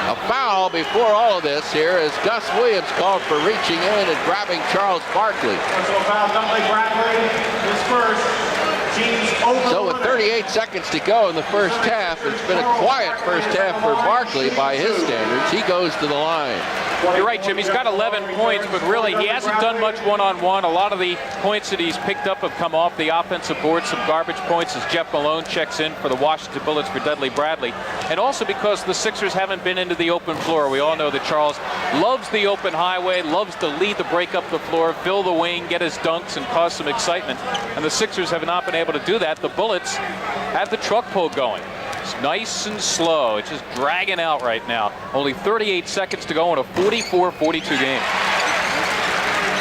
A foul before all of this here as Gus Williams called for reaching in and grabbing Charles Barkley. Personal foul, Dudley Bradley. His first. Teams over. So with 38 seconds to go in the first half, it's been a quiet first half for Barkley by his standards. He goes to the line. You're right, Jim. He's got 11 points, but really he hasn't done much one-on-one. A lot of the points that he's picked up have come off the offensive board, some garbage points as Jeff Malone checks in for the Washington Bullets for Dudley Bradley. And also because the Sixers haven't been into the open floor. We all know that Charles loves the open highway, loves to lead the break up the floor, fill the wing, get his dunks, and cause some excitement. And the Sixers have not been able to do that. The Bullets have the truck pull going. It's nice and slow. It's just dragging out right now. Only 38 seconds to go in a 44-42 game.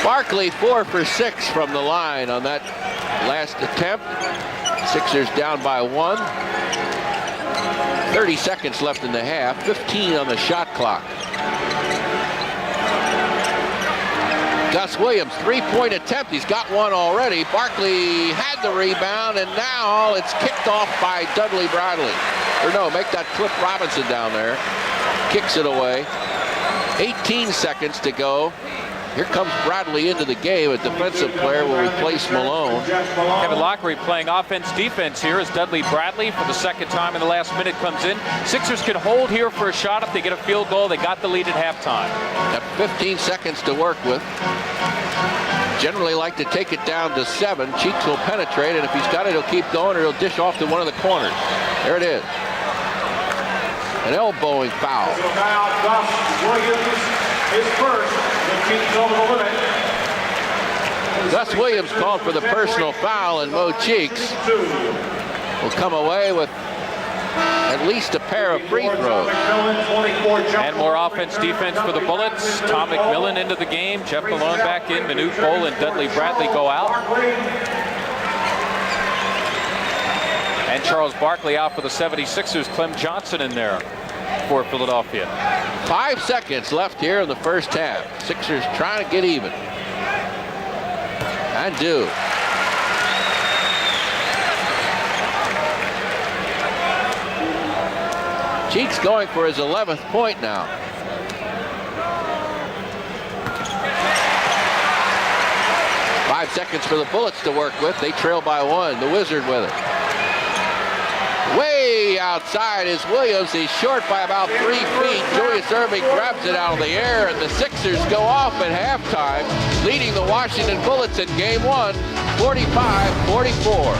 Barkley 4 for 6 from the line on that last attempt. Sixers down by 1. 30 seconds left in the half. 15 on the shot clock. Gus Williams, 3-point attempt. He's got one already. Barkley had the rebound, and now it's kicked off by Dudley Bradley. Or no, make that Cliff Robinson down there. Kicks it away. 18 seconds to go. Here comes Bradley into the game. A defensive player will replace Malone. Kevin Lockery playing offense-defense here as Dudley Bradley for the second time in the last minute comes in. Sixers can hold here for a shot if they get a field goal. They got the lead at halftime. Got 15 seconds to work with. Generally like to take it down to 7. Cheeks will penetrate, and if he's got it, he'll keep going, or he'll dish off to one of the corners. There it is. An elbowing foul. Foul, Gus Williams, his first. The team's over the limit. Gus Williams called for the personal foul, and Mo Cheeks will come away with at least a pair of free throws. And more offense-defense for the Bullets. Tom McMillan into the game. Jeff Malone back in. Manute Bol and Dudley Bradley go out. And Charles Barkley out for the 76ers. Clem Johnson in there for Philadelphia. 5 seconds left here in the first half. Sixers trying to get even. And do. Cheeks going for his 11th point now. Five seconds for the Bullets to work with. They trail by 1. The Wizard with it. Way outside is Williams. He's short by about 3 feet. Julius Erving grabs it out of the air, and the Sixers go off at halftime, leading the Washington Bullets in game 1, 45-44.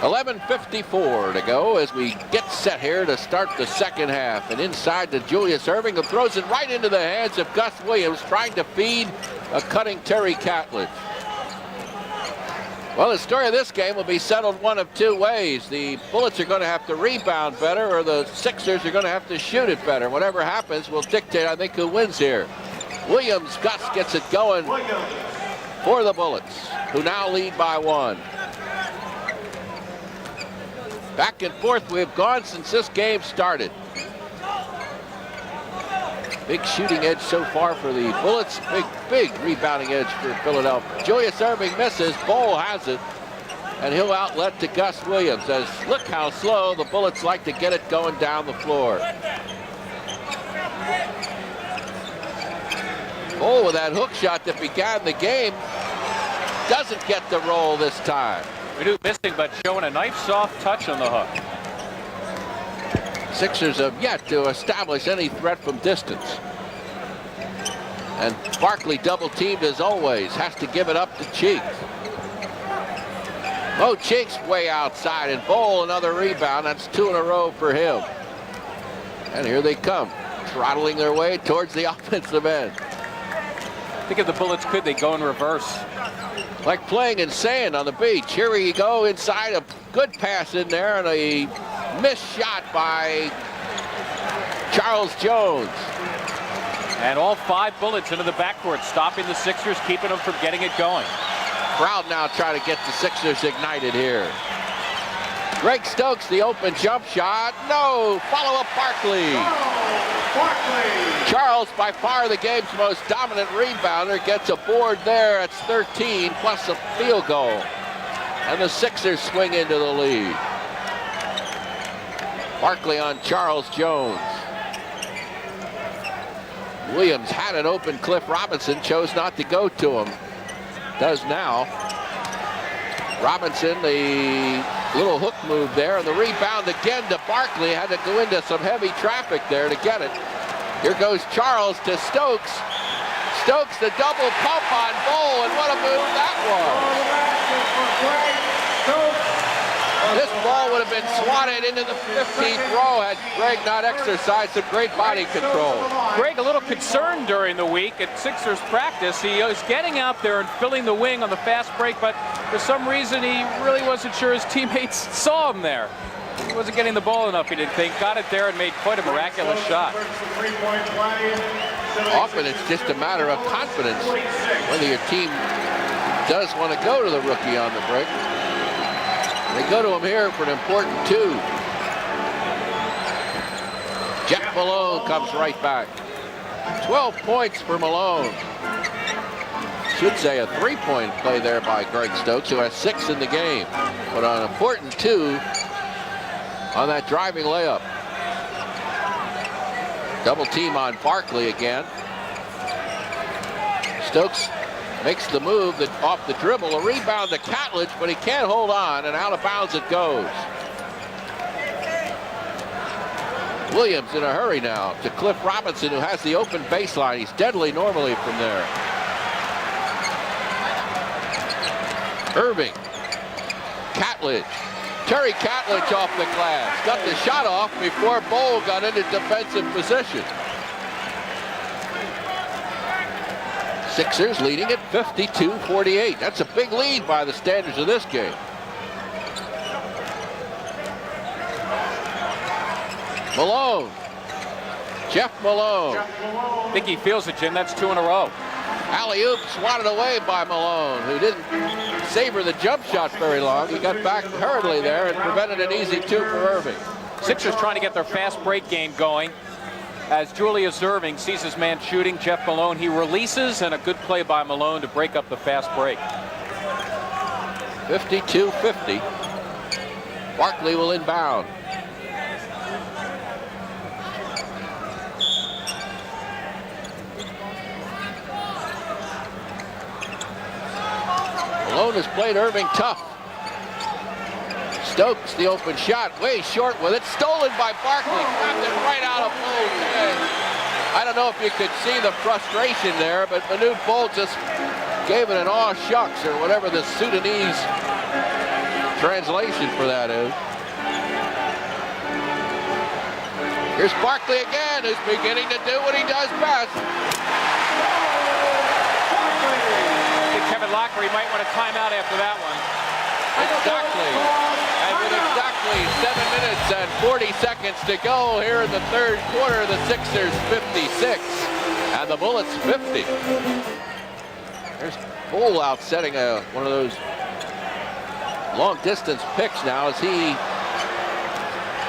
11:54 to go as we get set here to start the second half. And inside to Julius Erving, who throws it right into the hands of Gus Williams, trying to feed a cutting Terry Catlett. Well, the story of this game will be settled one of two ways. The Bullets are going to have to rebound better, or the Sixers are going to have to shoot it better. Whatever happens will dictate, I think, who wins here. Williams, Gus gets it going for the Bullets, who now lead by 1. Back and forth we've gone since this game started. Big shooting edge so far for the Bullets. Big rebounding edge for Philadelphia. Julius Erving misses. Bol has it. And he'll outlet to Gus Williams. As look how slow the Bullets like to get it going down the floor. Bol with that hook shot that began the game. Doesn't get the roll this time. Manute missing, but showing a nice soft touch on the hook. Sixers have yet to establish any threat from distance. And Barkley double teamed as always. Has to give it up to Cheeks. Oh, Cheeks way outside, and Bol another rebound. That's 2 in a row for him. And here they come, throttling their way towards the offensive end. I think if the Bullets could, they'd go in reverse. Like playing in sand on the beach. Here we go inside, a good pass in there, and a missed shot by Charles Jones. And all 5 Bullets into the backcourt, stopping the Sixers, keeping them from getting it going. Crowd now trying to get the Sixers ignited here. Greg Stokes, the open jump shot. No, follow up Barkley. Charles, by far the game's most dominant rebounder, gets a board there. It's 13 plus a field goal. And the Sixers swing into the lead. Barkley on Charles Jones. Williams had an open. Cliff Robinson chose not to go to him. Does now. Robinson, the little hook move there, and the rebound again to Barkley. Had to go into some heavy traffic there to get it. Here goes Charles to Stokes. Stokes, the double pump on Bol, and what a move that was. This ball would have been swatted into the 15th row had Greg not exercised some great body control. Greg a little concerned during the week at Sixers practice. He was getting out there and filling the wing on the fast break, but for some reason he really wasn't sure his teammates saw him there. He wasn't getting the ball enough, he didn't think. Got it there and made quite a miraculous shot. Often it's just a matter of confidence whether your team does want to go to the rookie on the break. They go to him here for an important 2. Jeff Malone comes right back. 12 points for Malone. Should say a 3-point play there by Greg Stokes, who has 6 in the game. But an important 2 on that driving layup. Double team on Barkley again. Stokes makes the move that off the dribble, a rebound to Catlett, but he can't hold on, and out of bounds it goes. Williams in a hurry now to Cliff Robinson, who has the open baseline. He's deadly normally from there. Erving, Catlett, Terry Catlett off the glass. Got the shot off before Bol got into defensive position. Sixers leading at 52-48. That's a big lead by the standards of this game. Malone. Jeff Malone. I think he feels it, Jim. That's 2 in a row. Alley-oop swatted away by Malone, who didn't savor the jump shot very long. He got back hurriedly there and prevented an easy 2 for Erving. Sixers trying to get their fast break game going. As Julius Erving sees his man shooting, Jeff Malone, he releases, and a good play by Malone to break up the fast break. 52-50. Barkley will inbound. Malone has played Erving tough. Stokes, the open shot, way short with it. Stolen by Barkley, grabbed it right out of Bol's head. I don't know if you could see the frustration there, but Manute Bol just gave it an aw shucks, or whatever the Sudanese translation for that is. Here's Barkley again, who's beginning to do what he does best. I think Kevin Lockery might want a timeout after that one. Exactly. And with exactly 7 minutes and 40 seconds to go here in the third quarter, the Sixers 56 and the Bullets 50. There's Bull out setting one of those long distance picks now as he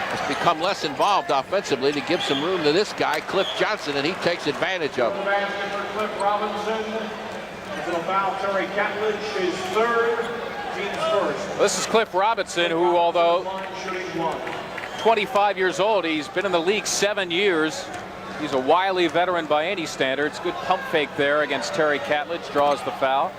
has become less involved offensively to give some room to this guy, Cliff Johnson, and he takes advantage of it. Basket for Cliff Robinson. It'll foul Terry Catledge, his third, team's first. This is Cliff Robinson, who, although 25 years old, he's been in the league 7 years. He's a wily veteran by any standards. Good pump fake there against Terry Catledge, draws the foul.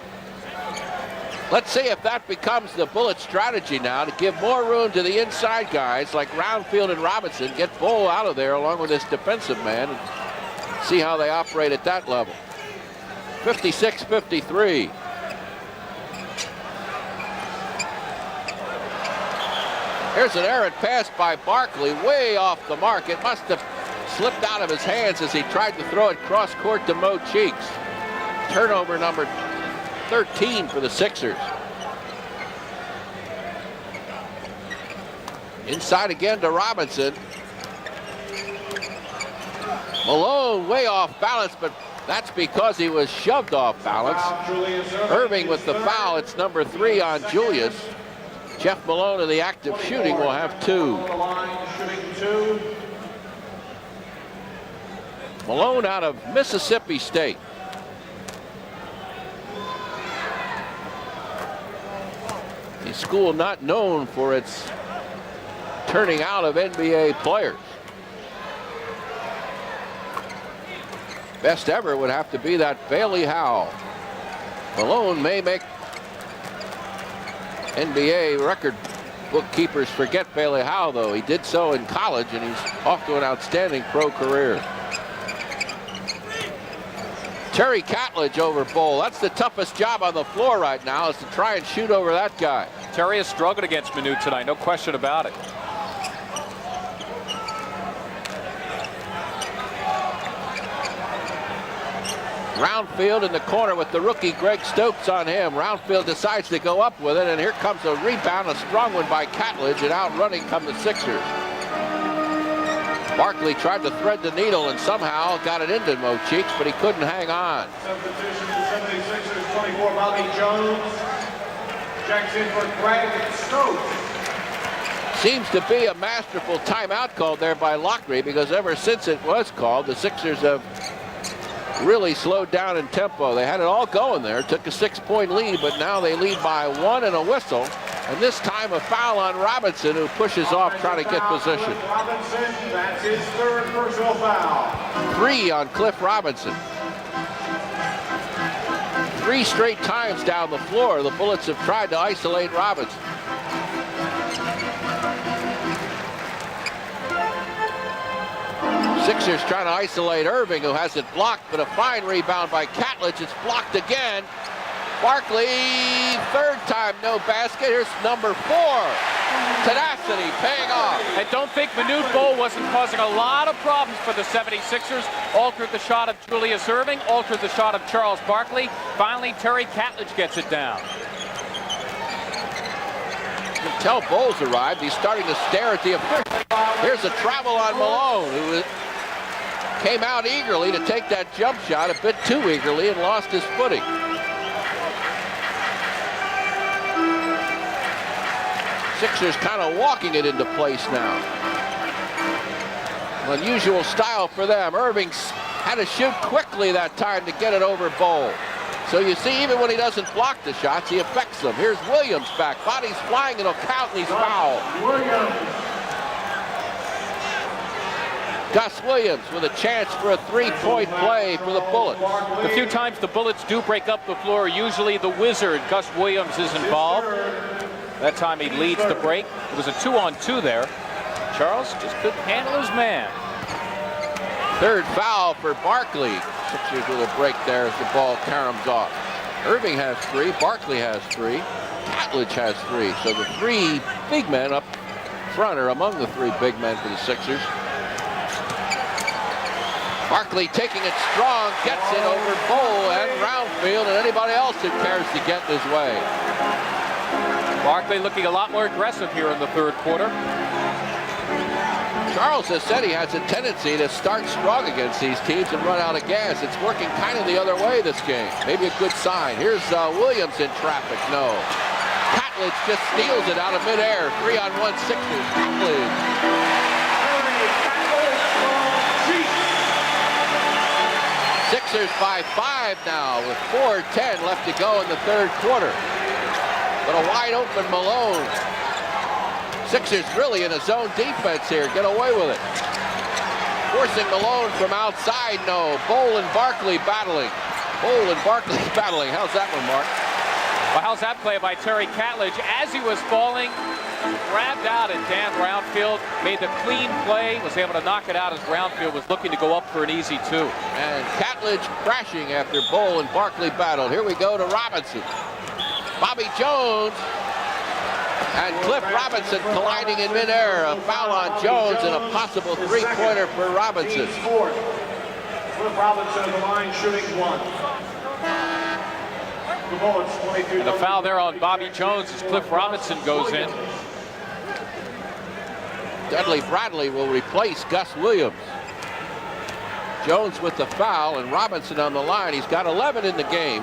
Let's see if that becomes the Bullet strategy now, to give more room to the inside guys like Roundfield and Robinson, get Bull out of there along with this defensive man, and see how they operate at that level. 56-53. Here's an errant pass by Barkley, way off the mark. It must have slipped out of his hands as he tried to throw it cross court to Mo Cheeks. Turnover number 13 for the Sixers. Inside again to Robinson. Malone way off balance, but that's because he was shoved off balance. Irving with the foul. It's number 3 on Julius. Jeff Malone in the act of shooting will have 2. Malone out of Mississippi State. A school not known for its turning out of NBA players. Best ever would have to be that Bailey Howell. Malone may make NBA record bookkeepers forget Bailey Howell, though. He did so in college, and he's off to an outstanding pro career. Terry Catledge over Bull. That's the toughest job on the floor right now, is to try and shoot over that guy. Terry has struggled against Manu tonight, no question about it. Roundfield in the corner with the rookie Greg Stokes on him. Roundfield decides to go up with it, and here comes a rebound, a strong one by Catledge, and out running come the Sixers. Barkley tried to thread the needle and somehow got it into Mo Cheeks, but he couldn't hang on. Substitution for 76ers, 24, Bobby Jones. Checks in for Greg Stokes. Seems to be a masterful timeout called there by Lockery, because ever since it was called, the Sixers have really slowed down in tempo. They had it all going there, took a 6-point lead, but now they lead by 1 and a whistle. And this time a foul on Robinson, who pushes off trying to get position. Robinson, that's his third personal foul. 3 on Cliff Robinson. 3 straight times down the floor, the Bullets have tried to isolate Robinson. Sixers trying to isolate Irving, who has it blocked, but a fine rebound by Catledge. It's blocked again. Barkley, third time no basket. Here's number 4. Tenacity paying off. I don't think Manute Bol wasn't causing a lot of problems for the 76ers. Altered the shot of Julius Irving, altered the shot of Charles Barkley. Finally, Terry Catledge gets it down. You can tell Bol's arrived. He's starting to stare at the official. Here's a travel on Malone, who came out eagerly to take that jump shot, a bit too eagerly, and lost his footing. Sixers kind of walking it into place now. Unusual style for them. Irving had to shoot quickly that time to get it over Bol. So you see, even when he doesn't block the shots, he affects them. Here's Williams back. Body's flying, it'll count, and he's fouled. Gus Williams with a chance for a 3-point play for the Bullets. The few times the Bullets do break up the floor, usually the Wizard, Gus Williams, is involved. That time he leads the break. It was a 2-on-2 there. Charles just couldn't handle his man. Third foul for Barkley. Sixers with a break there as the ball caroms off. Irving has 3, Barkley has 3. Catledge has 3. So the 3 big men up front are among the 3 big men for the Sixers. Barkley taking it strong, gets it over Bowl and Roundfield and anybody else who cares to get in his way. Barkley looking a lot more aggressive here in the third quarter. Charles has said he has a tendency to start strong against these teams and run out of gas. It's working kind of the other way this game. Maybe a good sign. Here's Williams in traffic. No. Catledge just steals it out of midair. 3-on-1 Sixers. Catledge. Sixers by 5 now with 4:10 left to go in the third quarter. But a wide open Malone. Sixers really in a zone defense here. Get away with it. Forcing Malone from outside. No. Bowl and Barkley battling. Bowl and Barkley battling. How's that one, Mark? Well, how's that play by Terry Catledge? As he was falling, grabbed out and Dan Roundfield made the clean play, was able to knock it out as Roundfield was looking to go up for an easy 2. And Catledge crashing after Bowl and Barkley battled. Here we go to Robinson. Bobby Jones and Cliff Robinson colliding in midair. A foul on Jones and a possible 3-pointer for Robinson. Cliff Robinson of the line shooting 1. The Bullets 22. And the foul there on Bobby Jones as Cliff Robinson goes in. Dudley Bradley will replace Gus Williams. Jones with the foul and Robinson on the line. He's got 11 in the game.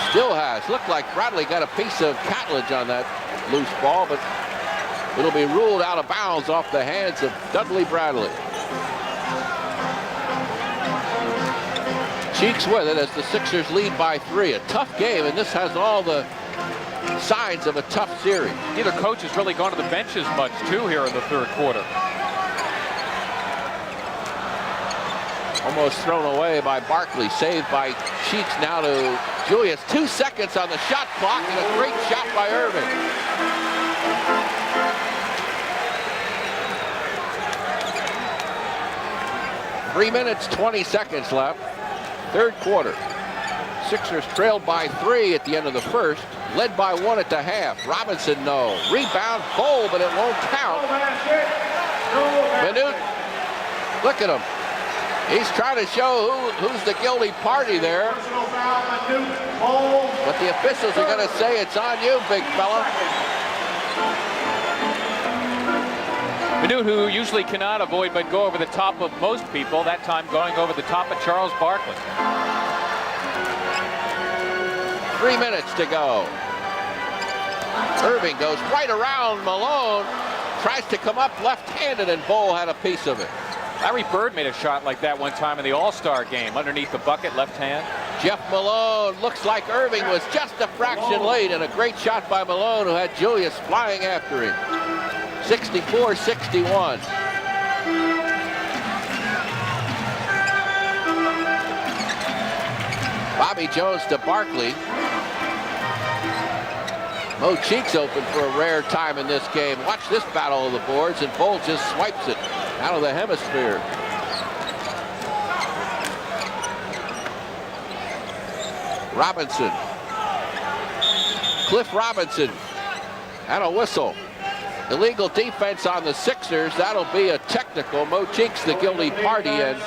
Still has. Looked like Bradley got a piece of Catledge on that loose ball, but it'll be ruled out of bounds off the hands of Dudley Bradley. Cheeks with it as the Sixers lead by 3. A tough game, and this has all the signs of a tough series. Neither coach has really gone to the benches much, too, here in the third quarter. Almost thrown away by Barkley. Saved by Cheeks now to Julius. 2 seconds on the shot clock and a great shot by Irving. Three minutes, 20 seconds left. Third quarter. Sixers trailed by 3 at the end of the first. Led by 1 at the half. Robinson, no. Rebound, Bowl, but it won't count. Minute. Look at him. He's trying to show who's the guilty party there. But the officials are going to say it's on you, big fella. Manute, who usually cannot avoid but go over the top of most people, that time going over the top of Charles Barkley. 3 minutes to go. Irving goes right around Malone. Tries to come up left-handed, and Bowl had a piece of it. Larry Bird made a shot like that one time in the All-Star game, underneath the bucket, left hand. Jeff Malone looks like Irving was just a fraction late, and a great shot by Malone, who had Julius flying after him. 64-61. Bobby Jones to Barkley. Mo Cheeks open for a rare time in this game. Watch this battle of the boards, and Bowl just swipes it out of the hemisphere. Robinson. Cliff Robinson. And a whistle. Illegal defense on the Sixers. That'll be a technical. Mo Cheeks the guilty party, and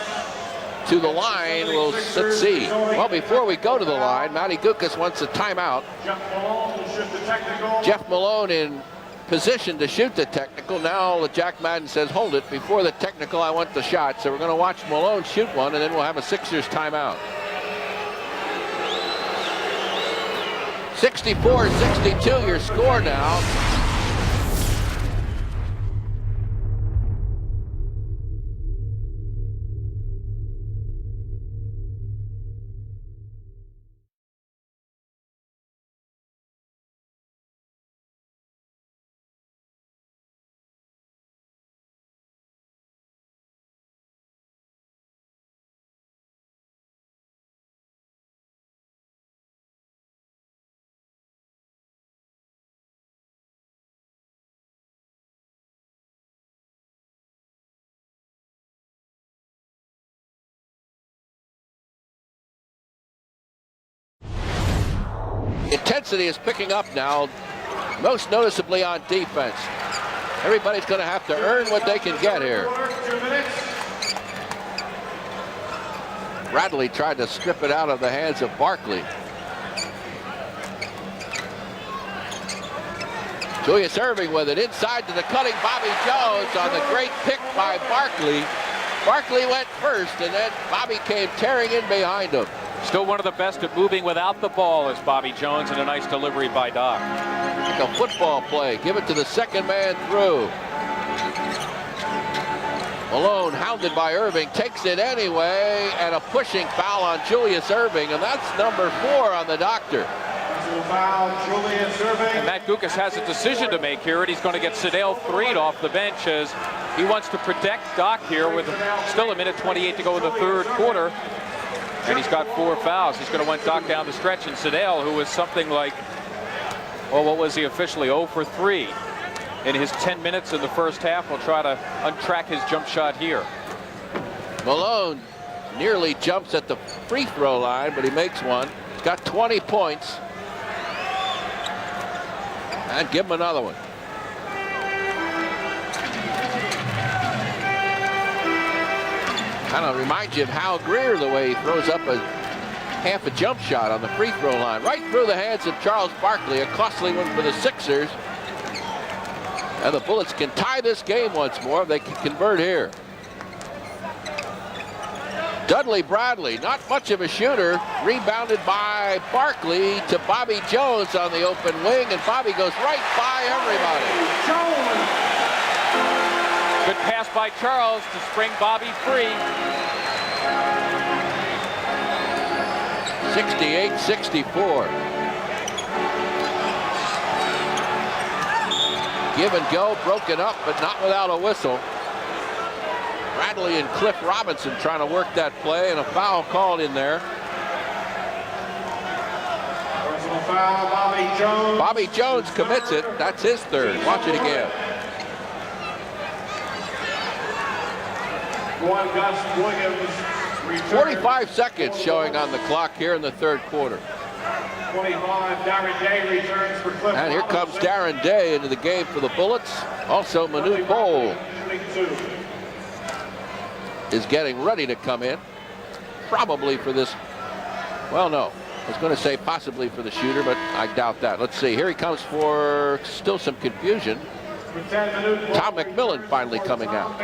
to the line. Let's see. Well, before we go to the line, Matty Gukas wants a timeout. Jeff Malone in position to shoot the technical. Now Jack Madden says, hold it. Before the technical, I want the shot. So we're going to watch Malone shoot one, and then we'll have a Sixers timeout. 64-62 your score now. Intensity is picking up now, most noticeably on defense. Everybody's going to have to earn what they can get here. Bradley tried to strip it out of the hands of Barkley. Julius Erving with it inside to the cutting Bobby Jones on the great pick by Barkley. Barkley went first, and then Bobby came tearing in behind him. Still one of the best at moving without the ball is Bobby Jones, and a nice delivery by Doc. Like a football play. Give it to the second man through. Malone, hounded by Erving, takes it anyway, and a pushing foul on Julius Erving, and that's number 4 on the doctor. Foul, Julius Erving. And Matt Gukas has a decision to make here, and he's going to get Sedale freed off the bench as he wants to protect Doc here with still 1:28 to go in the third quarter. And he's got 4 fouls. He's going to want Doc down the stretch, and Sedale, who was something like, well, what was he officially, 0 for 3 in his 10 minutes in the first half, will try to untrack his jump shot here. Malone nearly jumps at the free throw line, but he makes one. He's got 20 points. And give him another one. Kind of reminds you of Hal Greer, the way he throws up a half a jump shot on the free throw line. Right through the hands of Charles Barkley, a costly one for the Sixers. And the Bullets can tie this game once more if they can convert here. Dudley Bradley, not much of a shooter, rebounded by Barkley to Bobby Jones on the open wing, and Bobby goes right by everybody. Good pass by Charles to spring Bobby free. 68-64. Give and go, broken up, but not without a whistle. Bradley and Cliff Robinson trying to work that play, and a foul called in there. Personal foul, Bobby Jones. Bobby Jones commits it. That's his third. Watch it again. Gus Williams. 45 seconds showing on the clock here in the third quarter. 25, Darren Day returns for Cliff And here comes Darren Day into the game for the Bullets. Also, Manute Bol is getting ready to come in, probably for this. Well, no, I was going to say possibly for the shooter, but I doubt that. Let's see. Here he comes for still some confusion. Tom McMillan finally coming out.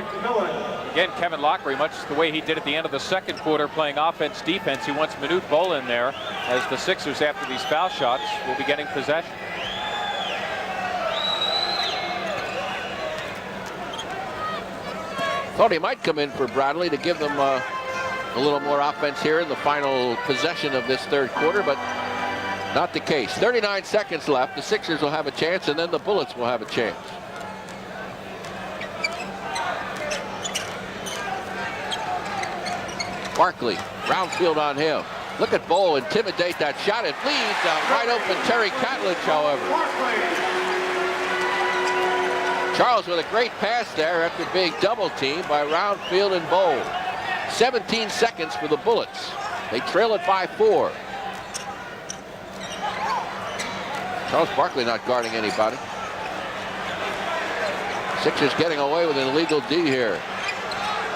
Again, Kevin Lockery, much the way he did at the end of the second quarter, playing offense, defense. He wants Manute Bol in there as the Sixers, after these foul shots, will be getting possession. Thought he might come in for Bradley to give them a little more offense here in the final possession of this third quarter, but not the case. 39 seconds left. The Sixers will have a chance, and then the Bullets will have a chance. Barkley, Brownfield on him. Look at Bol intimidate that shot. It leads right open Terry Catledge, however. Charles with a great pass there after being double teamed by Roundfield and Bol. 17 seconds for the Bullets. They trail it by 4. Charles Barkley not guarding anybody. Sixers getting away with an illegal D here.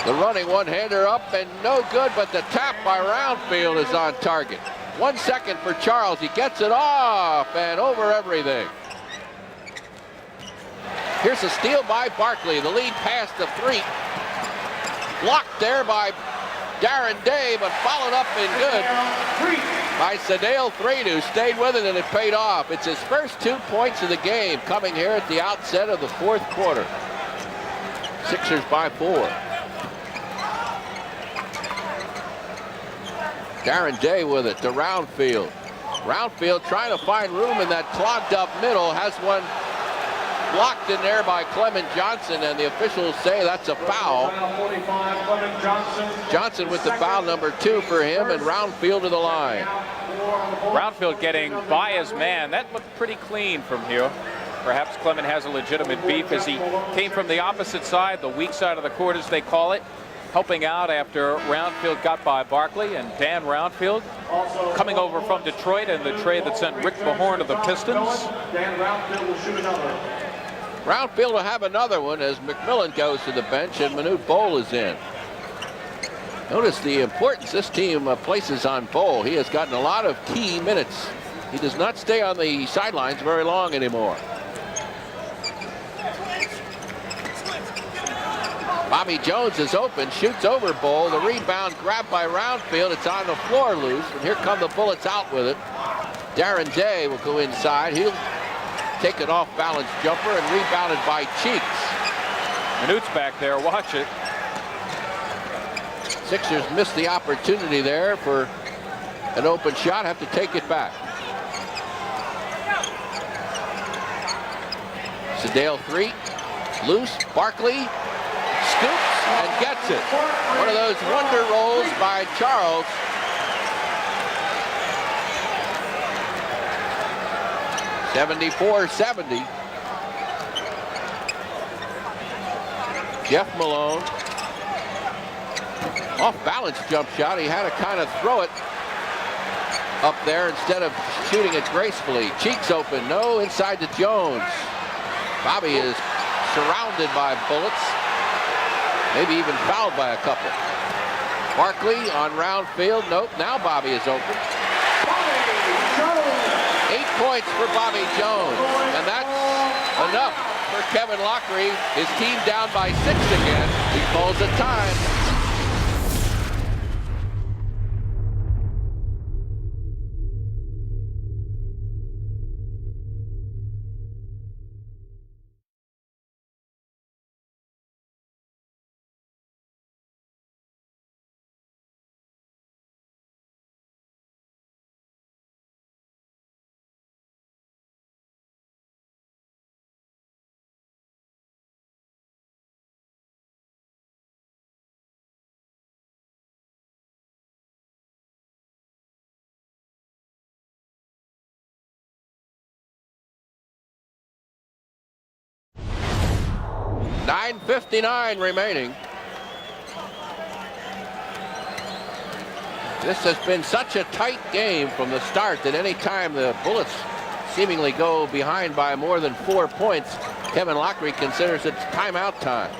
The running one-hander up and no good, but the tap by Roundfield is on target. 1 second for Charles. He gets it off and over everything. Here's a steal by Barkley. The lead pass to 3. Blocked there by Darren Day, but followed up and good by Sedale Threed, who stayed with it, and it paid off. It's his first 2 points of the game coming here at the outset of the fourth quarter. Sixers by 4. Darren Day with it to Roundfield. Roundfield trying to find room in that clogged up middle. Has one blocked in there by Clement Johnson, and the officials say that's a foul. Johnson with the foul number 2 for him, and Roundfield to the line. Roundfield getting by his man. That looked pretty clean from here. Perhaps Clement has a legitimate beef as he came from the opposite side, the weak side of the court as they call it. helping out after Roundfield got by Barkley, and Dan Roundfield coming over from Detroit in the trade that sent Rick Mahorn of the Pistons. Dan Roundfield will shoot another. Roundfield will have another one as McMillan goes to the bench and Manute Bol is in. Notice the importance this team places on Bol. He has gotten a lot of key minutes. He does not stay on the sidelines very long anymore. Bobby Jones is open, shoots over Bol. The rebound grabbed by Roundfield. It's on the floor loose, and here come the Bullets out with it. Darren Day will go inside. He'll take an off-balance jumper and rebounded by Cheeks. Manute's back there, watch it. Sixers missed the opportunity there for an open shot, have to take it back. Sedale 3, loose, Barkley scoops and gets it. One of those wonder rolls by Charles. (74-70). Jeff Malone. Off-balance jump shot. He had to kind of throw it up there instead of shooting it gracefully. Cheeks open. No, inside to Jones. Bobby is surrounded by Bullets. Maybe even fouled by a couple. Barkley on Roundfield. Nope, now Bobby is open. 8 points for Bobby Jones. And that's enough for Kevin Lockery. His team down by 6 again. He calls it time. .59 remaining. This has been such a tight game from the start that any time the Bullets seemingly go behind by more than 4 points, Kevin Lockery considers it timeout time.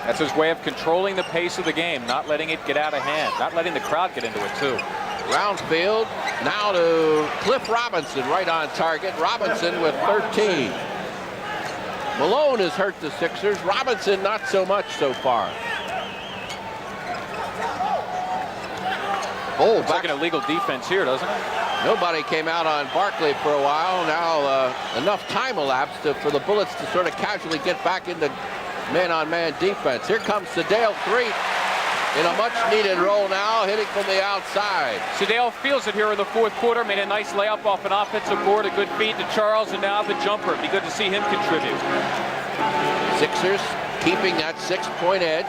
That's his way of controlling the pace of the game, not letting it get out of hand, not letting the crowd get into it too. Roundfield now to Cliff Robinson, right on target. Robinson with 13. Malone has hurt the Sixers. Robinson not so much so far. Bol Looks like an illegal defense here, doesn't it? Nobody came out on Barkley for a while. Now enough time elapsed for the Bullets to sort of casually get back into man-on-man defense. Here comes Sedale 3 in a much-needed roll now, hitting from the outside. Sedale feels it here in the fourth quarter, made a nice layup off an offensive board, a good feed to Charles, and now the jumper. It'd be good to see him contribute. Sixers keeping that 6-point edge.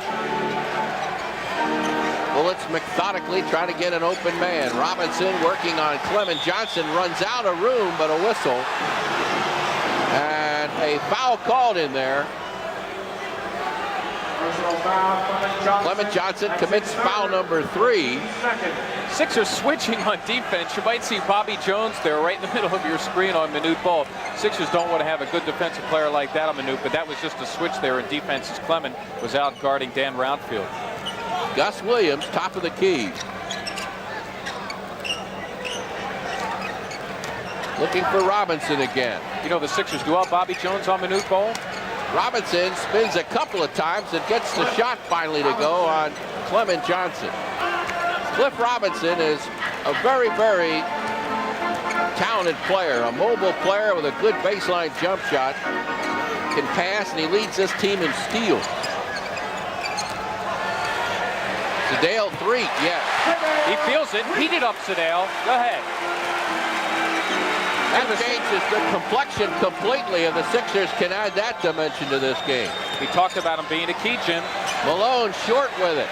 Bullets methodically trying to get an open man. Robinson working on Clement. Johnson runs out of room, but a whistle. And a foul called in there. Clement Johnson commits foul number 3. Sixers switching on defense. You might see Bobby Jones there right in the middle of your screen on Manute Bol. Sixers don't want to have a good defensive player like that on Manute, but that was just a switch there in defense as Clement was out guarding Dan Roundfield. Gus Williams, top of the key. Looking for Robinson again. You know, the Sixers do out Bobby Jones on Manute Bol. Robinson spins a couple of times and gets the shot finally to go on Clement Johnson. Cliff Robinson is a very, very talented player, a mobile player with a good baseline jump shot. Can pass, and he leads this team in steals. Sedale 3, yes. He feels it. Heat it up, Sedale. Go ahead. That changes the complexion completely, and the Sixers can add that dimension to this game. We talked about him being a key, Jim. Malone short with it.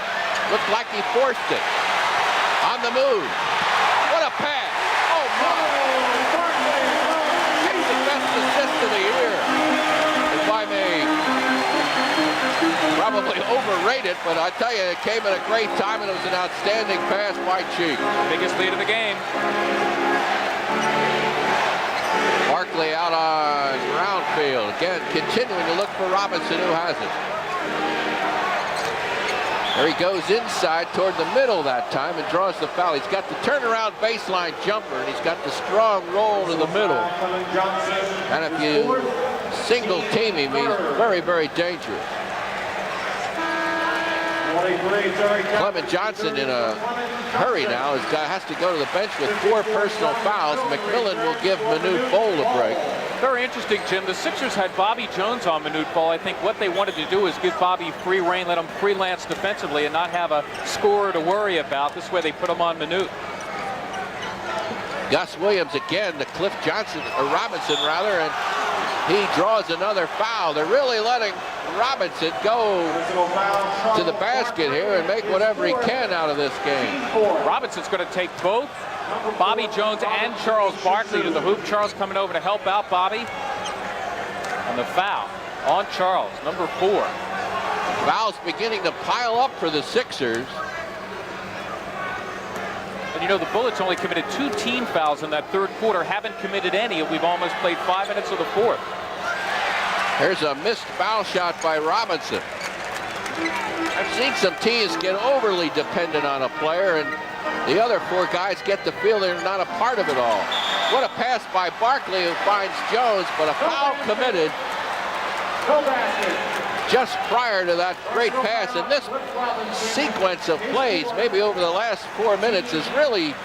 Looked like he forced it. On the move. What a pass. Oh, my. He's the best assist of the year, if I may probably overreact rate it, but I tell you, it came at a great time, and it was an outstanding pass by Cheek. Biggest lead of the game. Barkley out on round field. Again, continuing to look for Robinson, who has it. There he goes inside toward the middle that time and draws the foul. He's got the turnaround baseline jumper, and he's got the strong roll to the middle. And if you single team him, he's very, very dangerous. Clement Johnson in a hurry now. Has to go to the bench with 4 personal fouls. McMillan will give Manute Bol a break. Very interesting, Jim. The Sixers had Bobby Jones on Manute Bol. I think what they wanted to do is give Bobby free rein, let him freelance defensively, and not have a scorer to worry about. This way they put him on Manute. Gus Williams again to Cliff Johnson, or Robinson rather, and he draws another foul. They're really letting Robinson go to the basket here and make whatever he can out of this game. Robinson's going to take both Bobby Jones and Charles Barkley to the hoop. Charles coming over to help out Bobby. And the foul on Charles, number 4. Fouls beginning to pile up for the Sixers. And you know, the Bullets only committed 2 team fouls in that third quarter, haven't committed any, and we've almost played 5 minutes of the fourth. Here's a missed foul shot by Robinson. I've seen some teams get overly dependent on a player, and the other 4 guys get the feel they're not a part of it all. What a pass by Barkley, who finds Jones, but a foul committed just prior to that great pass. And this sequence of plays, maybe over the last 4 minutes, has really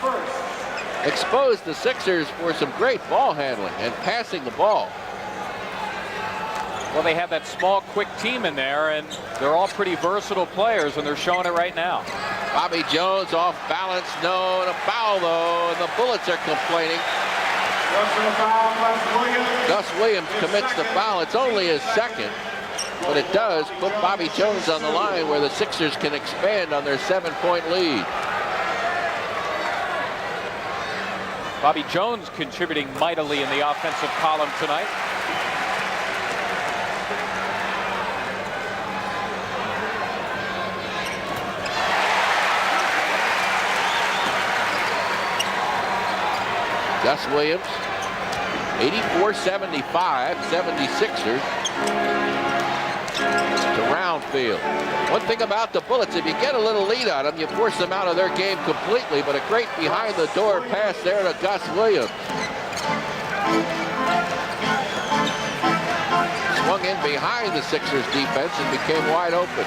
exposed the Sixers for some great ball handling and passing the ball. Well, they have that small, quick team in there, and they're all pretty versatile players, and they're showing it right now. Bobby Jones off balance, no, and a foul though, and the Bullets are complaining. Gus Williams commits the foul. It's only his second, but it does put Bobby Jones on the line where the Sixers can expand on their 7-point lead. Bobby Jones contributing mightily in the offensive column tonight. Gus Williams, 84-75, 76ers to round field. One thing about the Bullets, if you get a little lead on them, you force them out of their game completely, but a great behind-the-door pass there to Gus Williams. Swung in behind the Sixers defense and became wide open.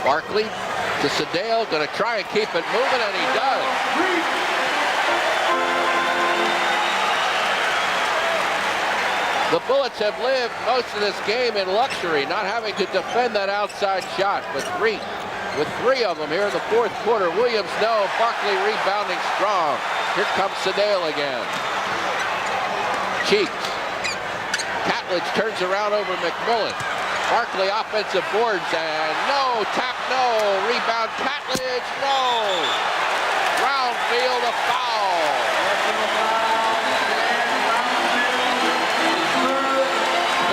Barkley to Sedale, going to try and keep it moving, and he does. The Bullets have lived most of this game in luxury, not having to defend that outside shot, but with three of them here in the fourth quarter. Williams, no. Barkley rebounding strong. Here comes Sedale again. Cheeks. Catledge turns around over McMillan. Barkley offensive boards, and no, tap, no, rebound, Catledge, no. Round field, a foul.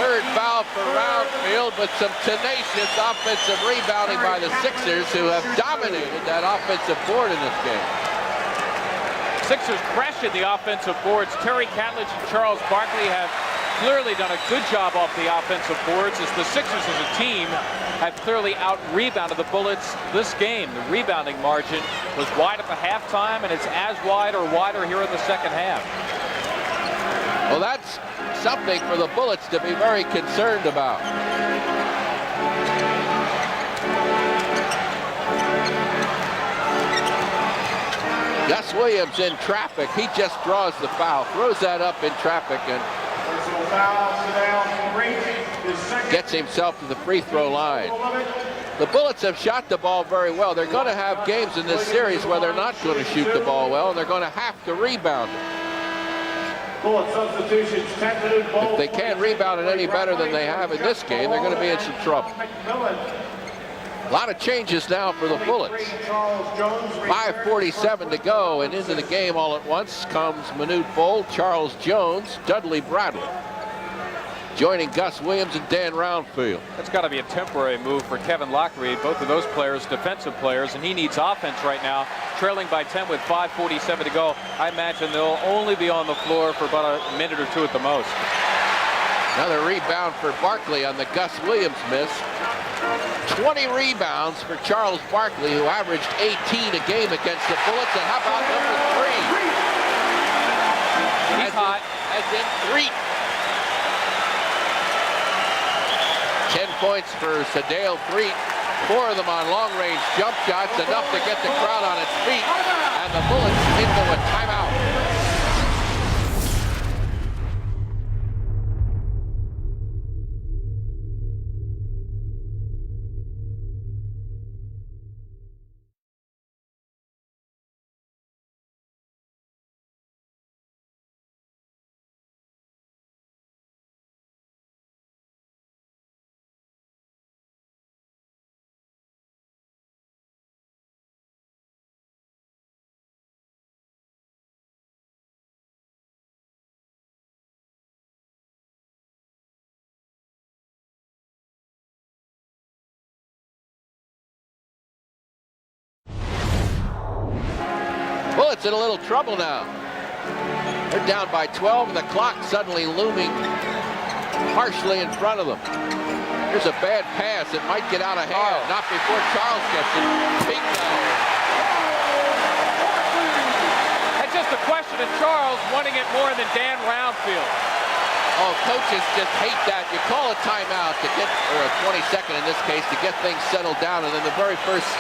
Third foul for round field, but some tenacious offensive rebounding by the Sixers, who have dominated that offensive board in this game. Sixers crashing the offensive boards. Terry Catledge and Charles Barkley have clearly done a good job off the offensive boards, as the Sixers as a team have clearly out-rebounded the Bullets this game. The rebounding margin was wide at the halftime, and it's as wide or wider here in the second half. Well, that's something for the Bullets to be very concerned about. Gus Williams in traffic. He just draws the foul, throws that up in traffic, and gets himself to the free throw line. The Bullets have shot the ball very well. They're going to have games in this series where they're not going to shoot the ball well, and they're going to have to rebound it. If they can't rebound it any better than they have in this game, they're going to be in some trouble. A lot of changes now for the Bullets. 5:47 to go, and into the game all at once comes Manute Bol, Charles Jones, Dudley Bradley. joining Gus Williams and Dan Roundfield. That's got to be a temporary move for Kevin Lockreed. Both of those players, defensive players, and he needs offense right now. Trailing by 10 with 5:47 to go. I imagine they'll only be on the floor for about a minute or two at the most. Another rebound for Barkley on the Gus Williams miss. 20 rebounds for Charles Barkley, who averaged 18 a game against the Bullets. And how about number 3? He's hot. As in 3. 10 points for Sadale Threet. 4 of them on long-range jump shots, enough to get the crowd on its feet. And the Bullets into a timeout. Bullets in a little trouble now. They're down by 12, and the clock suddenly looming harshly in front of them. Here's a bad pass. It might get out of hand. Not before Charles gets it. Bingo. That's just a question of Charles wanting it more than Dan Roundfield. Oh, coaches just hate that. You call a timeout to get, or a 22nd in this case, to get things settled down, and then the very first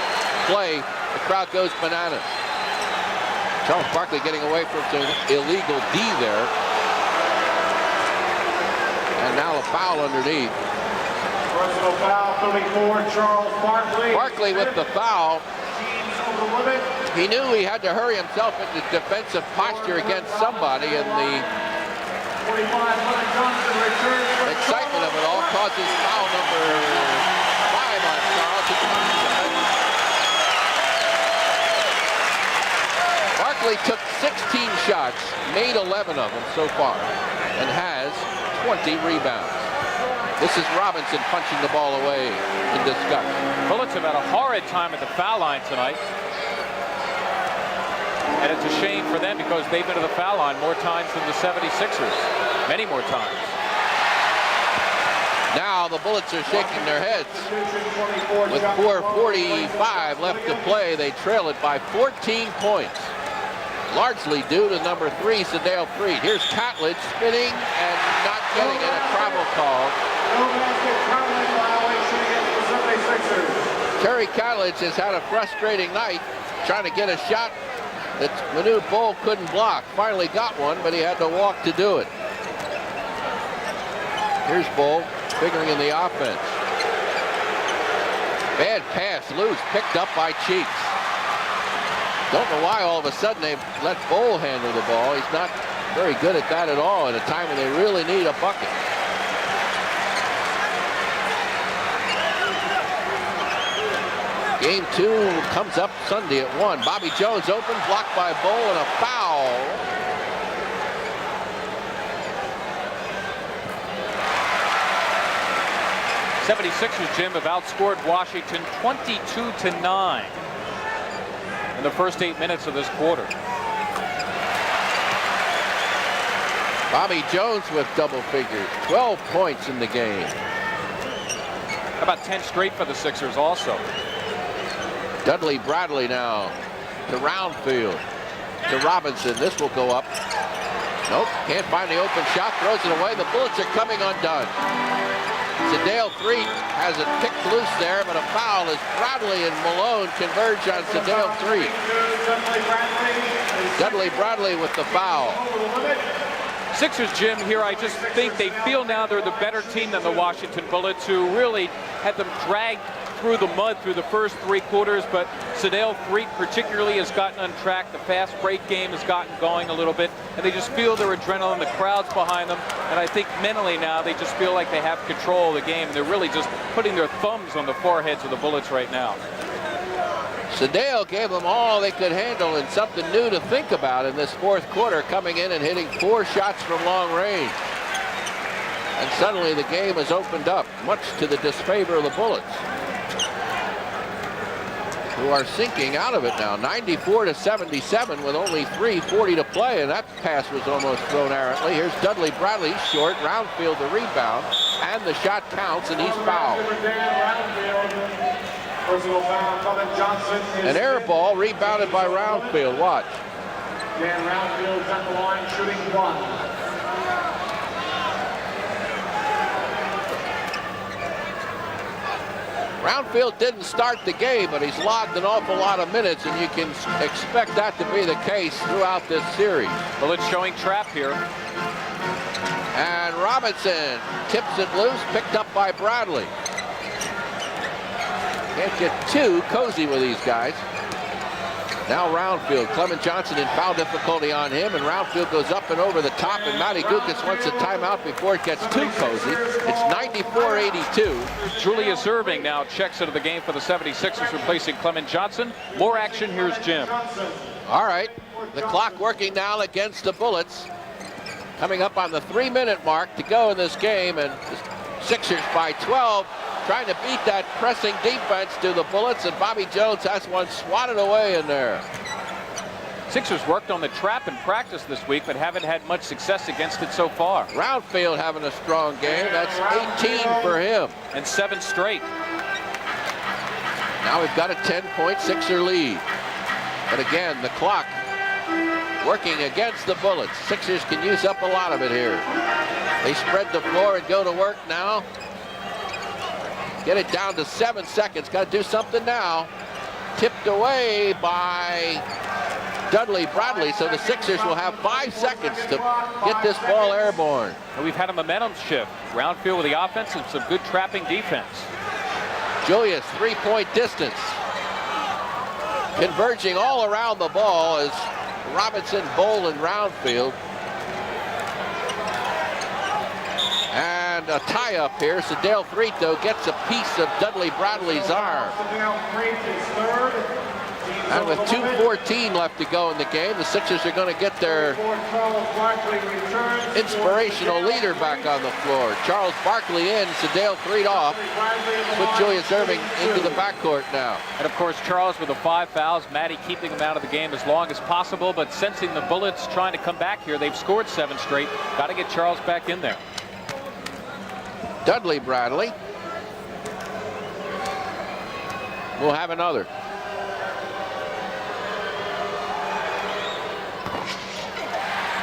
play, the crowd goes bananas. Charles Barkley getting away from some illegal D there. And now a foul underneath. Personal foul coming for Charles Barkley. Barkley with the foul. Teams over the limit. He knew he had to hurry himself into defensive posture against somebody, and the 45, Johnson returns for excitement of it all causes foul number 5 on Charles. He comes to defense. Barkley took 16 shots, made 11 of them so far, and has 20 rebounds. This is Robinson punching the ball away in disgust. Bullets have had a horrid time at the foul line tonight. And it's a shame for them because they've been to the foul line more times than the 76ers. Many more times. Now the Bullets are shaking their heads. With 4:45 left to play, they trail it by 14 points. Largely due to number 3, Sadale Threet. Here's Catledge spinning and not getting it. A travel call. Terry Catledge has had a frustrating night trying to get a shot that Manute Bol couldn't block. Finally got one, but he had to walk to do it. Here's Bol figuring in the offense. Bad pass, loose, picked up by Cheeks. Don't know why all of a sudden they let Bol handle the ball. He's not very good at that at all at a time when they really need a bucket. Game 2 comes up Sunday at 1. Bobby Jones open, blocked by Bol, and a foul. '76ers, Jim, have outscored Washington 22-9 in the first 8 minutes of this quarter. Bobby Jones with double figures, 12 points in the game. How about 10 straight for the Sixers also? Dudley Bradley now to Roundfield, to Robinson. This will go up. Nope, can't find the open shot, throws it away. The Bullets are coming undone. Sadale Threet has it kicked loose there, but a foul as Bradley and Malone converge on Sadale Threet. Dudley Bradley with the foul. Sixers, Jim, here I just think they feel now they're the better team than the Washington Bullets, who really had them dragged through the mud through the first 3 quarters, but Sadale Threet particularly has gotten on track. The fast break game has gotten going a little bit, and they just feel their adrenaline, the crowd's behind them, and I think mentally now they just feel like they have control of the game, and they're really just putting their thumbs on the foreheads of the Bullets right now. Sadale gave them all they could handle, and something new to think about in this 4th quarter, coming in and hitting 4 shots from long range. And suddenly the game has opened up, much to the disfavor of the Bullets, who are sinking out of it now. 94-77 with only 3:40 to play, and that pass was almost thrown errantly. Here's Dudley Bradley, short, Roundfield the rebound, and the shot counts, and he's fouled. Personal foul, Clement Johnson. An air ball rebounded by Roundfield. Watch. Dan Roundfield's at the line, shooting 1. Roundfield didn't start the game, but he's logged an awful lot of minutes, and you can expect that to be the case throughout this series. Bullets showing trap here. And Robinson tips it loose, picked up by Bradley. Can't get too cozy with these guys. Now Roundfield, Clement Johnson in foul difficulty on him, and Roundfield goes up and over the top, and Matty Gukas wants a timeout before it gets too cozy. It's 94-82. Julius Irving now checks into the game for the 76ers, replacing Clement Johnson. More action, here's Jim. All right, the clock working now against the Bullets. Coming up on the 3-minute mark to go in this game, and the Sixers by 12. Trying to beat that pressing defense to the Bullets, and Bobby Jones has one swatted away in there. Sixers worked on the trap in practice this week, but haven't had much success against it so far. Roundfield having a strong game. That's 18 for him. And 7 straight. Now we've got a 10-point Sixer lead. But again, the clock working against the Bullets. Sixers can use up a lot of it here. They spread the floor and go to work now. Get it down to 7 seconds. Got to do something now. Tipped away by Dudley Bradley, so the Sixers will have 5 seconds to get this ball airborne. And we've had a momentum shift. Roundfield with the offense and some good trapping defense. Julius, 3-point distance. Converging all around the ball is Robinson, Bowl, and Roundfield. And a tie-up here. Sadale Frito gets a piece of Dudley Bradley's arm. And with 2:14 left to go in the game, the Sixers are going to get their inspirational leader back on the floor. Charles Barkley in, Sadale Frito off. Put Julius Irving into the backcourt now. And of course, Charles with the 5 fouls. Matty keeping him out of the game as long as possible, but sensing the Bullets trying to come back here, they've scored 7 straight. Got to get Charles back in there. Dudley Bradley will have another.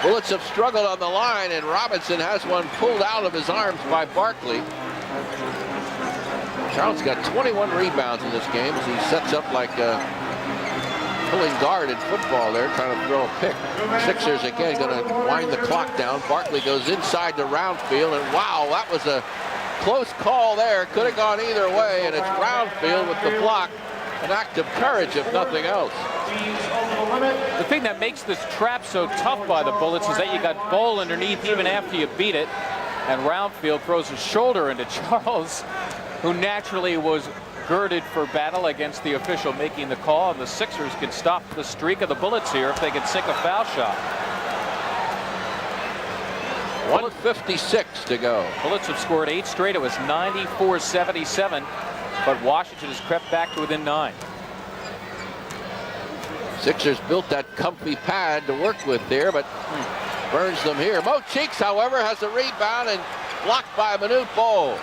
Bullets have struggled on the line, and Robinson has one pulled out of his arms by Barkley. Charles got 21 rebounds in this game as he sets up like a pulling guard in football there, trying to throw a pick. Sixers again going to wind the clock down. Barkley goes inside the Roundfield, and wow, that was a close call there. Could have gone either way, and it's Roundfield with the block. An act of courage, if nothing else. The thing that makes this trap so tough by the Bullets is that you got Bowl underneath even after you beat it, and Roundfield throws his shoulder into Charles, who naturally was girded for battle against the official making the call, and the Sixers can stop the streak of the Bullets here if they can sink a foul shot. 1:56 to go. Bullets have scored 8 straight. It was 94-77, but Washington has crept back to within 9. Sixers built that comfy pad to work with there, but burns them here. Mo Cheeks, however, has a rebound and blocked by Manute Bol.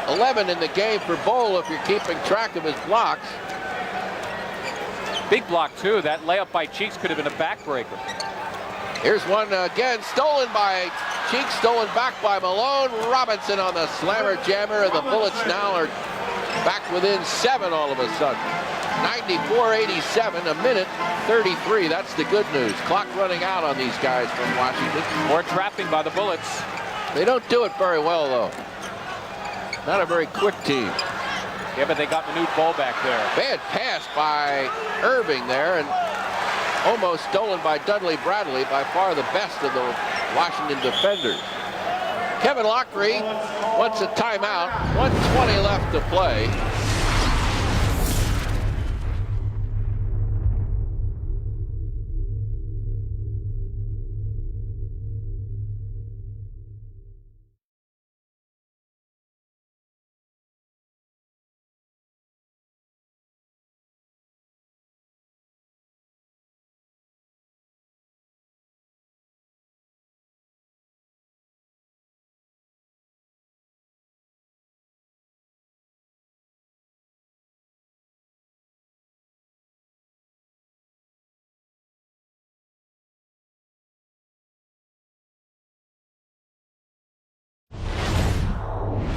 11 in the game for Bol if you're keeping track of his blocks. Big block, too. That layup by Cheeks could have been a backbreaker. Here's one again, stolen by Cheeks, stolen back by Malone. Robinson on the slammer jammer, and the Bullets now are back within 7 all of a sudden. 94-87, a minute 33. That's the good news. Clock running out on these guys from Washington. More trapping by the Bullets. They don't do it very well, though. Not a very quick team. Yeah, but they got Manute Bol back there. Bad pass by Irving there, and almost stolen by Dudley Bradley, by far the best of the Washington defenders. Kevin Lockery wants a timeout. 1:20 left to play.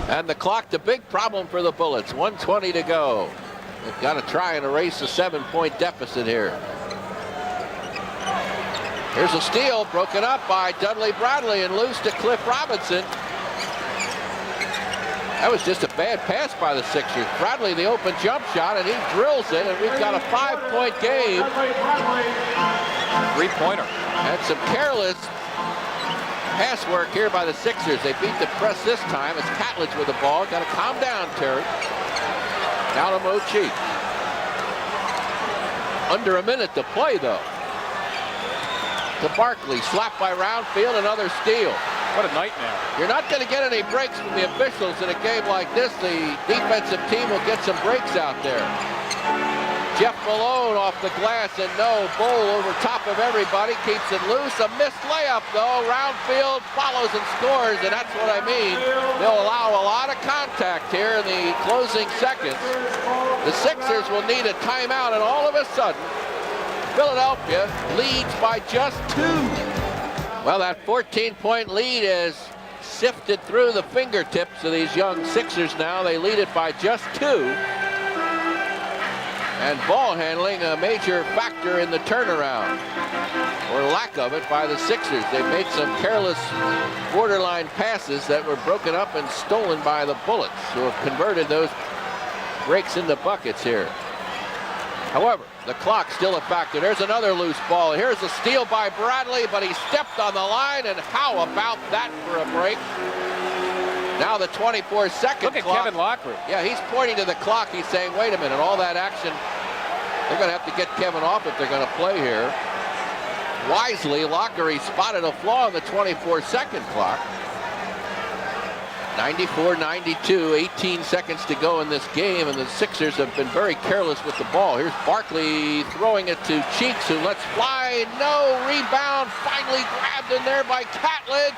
And the clock, the big problem for the Bullets. 1:20 to go. They've got to try and erase a 7-point deficit here. Here's a steal, broken up by Dudley Bradley and loose to Cliff Robinson. That was just a bad pass by the Sixers. Bradley, the open jump shot, and he drills it, and we've got a 5-point game. Three-pointer. And some careless pass work here by the Sixers. They beat the press this time. It's Catledge with the ball. Got to calm down, Terry. Now to Mochi. Under a minute to play, though. To Barkley, slapped by Roundfield, another steal. What a nightmare. You're not going to get any breaks from the officials in a game like this. The defensive team will get some breaks out there. Jeff Malone off the glass, and no, Bull over top of everybody, keeps it loose. A missed layup, though. Roundfield follows and scores, and that's what I mean. They'll allow a lot of contact here in the closing seconds. The Sixers will need a timeout, and all of a sudden, Philadelphia leads by just 2. Well, that 14-point lead is sifted through the fingertips of these young Sixers now. They lead it by just 2. And ball handling a major factor in the turnaround, or lack of it, by the Sixers. They made some careless borderline passes that were broken up and stolen by the Bullets, who have converted those breaks into buckets here. However, the clock's still a factor. There's another loose ball. Here's a steal by Bradley, but he stepped on the line, and how about that for a break? Now the 24-second Look at clock. Kevin Lockery. Yeah, he's pointing to the clock. He's saying, wait a minute, all that action, they're going to have to get Kevin off if they're going to play here. Wisely, Lockery spotted a flaw in the 24-second clock. 94-92, 18 seconds to go in this game, and the Sixers have been very careless with the ball. Here's Barkley throwing it to Cheeks, who lets fly. No, rebound, finally grabbed in there by Catledge.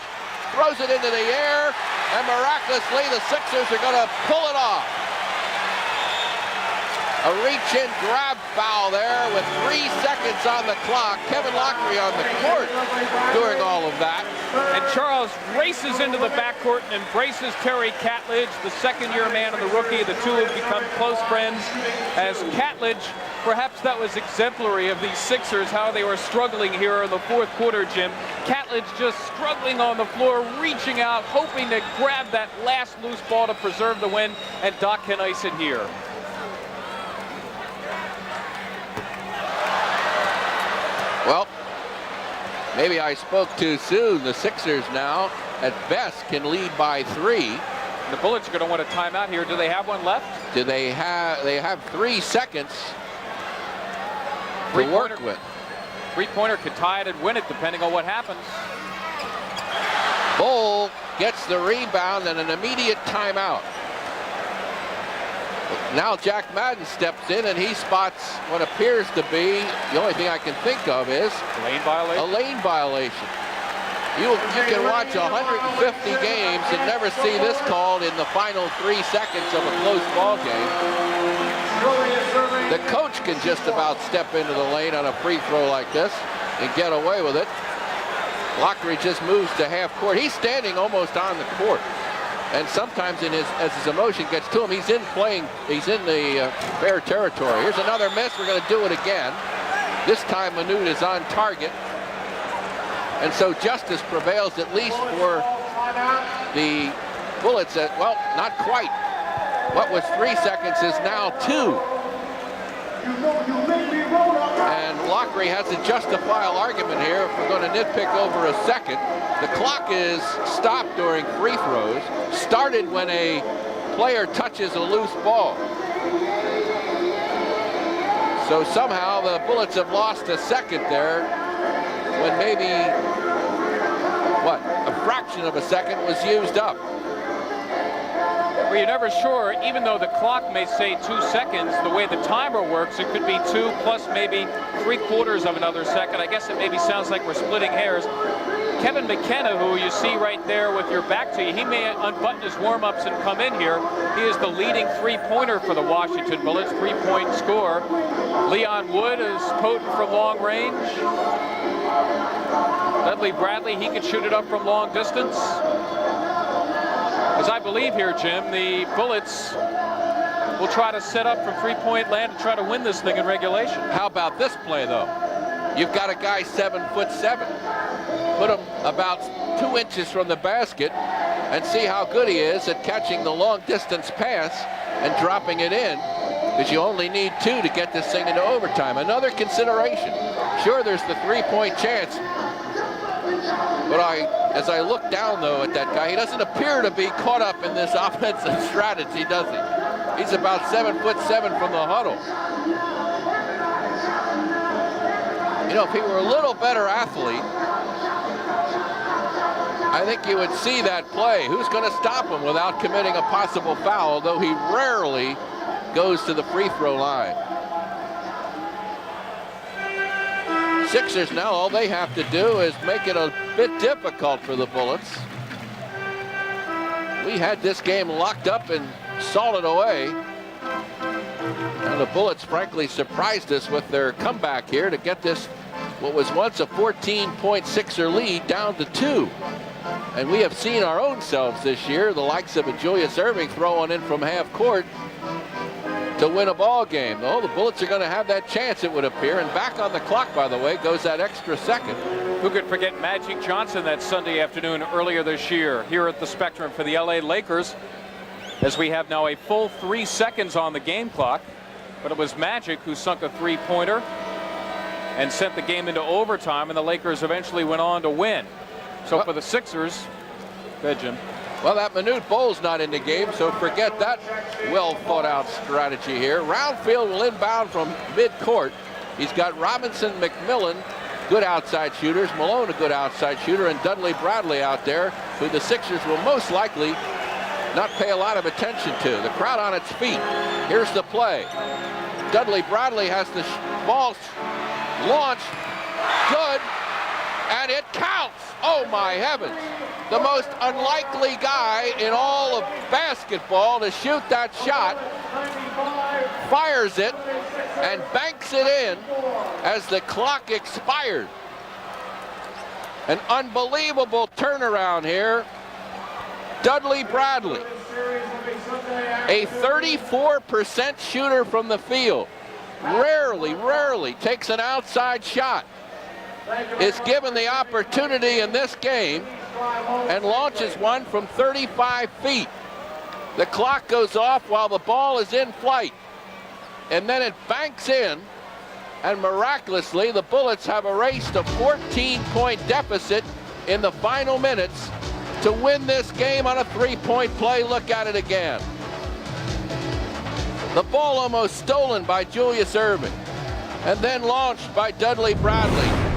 Throws it into the air, and miraculously the Sixers are going to pull it off. A reach-in grab foul there with 3 seconds on the clock. Kevin Lockery on the court doing all of that. And Charles races into the backcourt and embraces Terry Catledge, the second-year man and the rookie. The two have become close friends. As Catledge, perhaps that was exemplary of these Sixers, how they were struggling here in the fourth quarter, Jim. Catledge just struggling on the floor, reaching out, hoping to grab that last loose ball to preserve the win, and Doc can ice it here. Well, maybe I spoke too soon. The Sixers now, at best, can lead by 3. The Bullets are going to want a timeout here. Do they have one left? Do they have 3 seconds to work with. Three-pointer could tie it and win it, depending on what happens. Bull gets the rebound and an immediate timeout. Now Jack Madden steps in, and he spots what appears to be, the only thing I can think of is Lane violation. a lane violation. You can watch 150 games and never see this called in the final 3 seconds of a close ball game. The coach can just about step into the lane on a free throw like this and get away with it. Lockery just moves to half court. He's standing almost on the court. And sometimes as his emotion gets to him, he's in the fair territory. Here's another miss. We're going to do it again. This time Manute is on target. And so justice prevails, at least for the Bullets. Well, not quite. What was 3 seconds is now 2. And Lockery has a justifiable argument here if we're going to nitpick over a second. The clock is stopped during free throws, started when a player touches a loose ball. So somehow the Bullets have lost a second there when maybe, a fraction of a second was used up. Well, you're never sure, even though the clock may say 2 seconds, the way the timer works, it could be 2 plus maybe 3/4 of another second. I guess it maybe sounds like we're splitting hairs. Kevin McKenna, who you see right there with your back to you, he may unbutton his warm-ups and come in here. He is the leading three-pointer for the Washington Bullets, 3-point scorer. Leon Wood is potent from long range. Dudley Bradley, he can shoot it up from long distance. As I believe here, Jim, the Bullets will try to set up from three-point land and try to win this thing in regulation. How about this play, though? You've got a guy 7'7". Put him about 2 inches from the basket and see how good he is at catching the long-distance pass and dropping it in, because you only need 2 to get this thing into overtime. Another consideration. Sure, there's the three-point chance, but as I look down, though, at that guy, he doesn't appear to be caught up in this offensive strategy, does he? He's about 7'7" from the huddle. You know, if he were a little better athlete, I think you would see that play. Who's going to stop him without committing a possible foul, although he rarely goes to the free throw line. Sixers now, all they have to do is make it a bit difficult for the Bullets. We had this game locked up and salted away. And the Bullets, frankly, surprised us with their comeback here to get this, what was once a 14-point Sixer lead, down to 2. And we have seen our own selves this year, the likes of a Julius Erving throwing in from half court to win a ball game. Oh, the Bullets are going to have that chance, it would appear. And back on the clock, by the way, goes that extra second. Who could forget Magic Johnson that Sunday afternoon earlier this year here at the Spectrum for the LA Lakers, as we have now a full 3 seconds on the game clock. But it was Magic who sunk a three-pointer and sent the game into overtime, and the Lakers eventually went on to win. So for the Sixers, go ahead, Jim. Well, that Manute Bol's not in the game, so forget that well-thought-out strategy here. Roundfield will inbound from mid-court. He's got Robinson, McMillan, good outside shooters, Malone, a good outside shooter, and Dudley Bradley out there, who the Sixers will most likely not pay a lot of attention to. The crowd on its feet. Here's the play. Dudley Bradley has the ball launched. Good. And it counts. Oh, my heavens. The most unlikely guy in all of basketball to shoot that shot fires it and banks it in as the clock expired. An unbelievable turnaround here. Dudley Bradley, a 34% shooter from the field, rarely takes an outside shot, is given the opportunity in this game and launches one from 35 feet. The clock goes off while the ball is in flight, and then it banks in, and miraculously the Bullets have erased a 14-point deficit in the final minutes to win this game on a three-point play. Look at it again. The ball almost stolen by Julius Erving, and then launched by Dudley Bradley.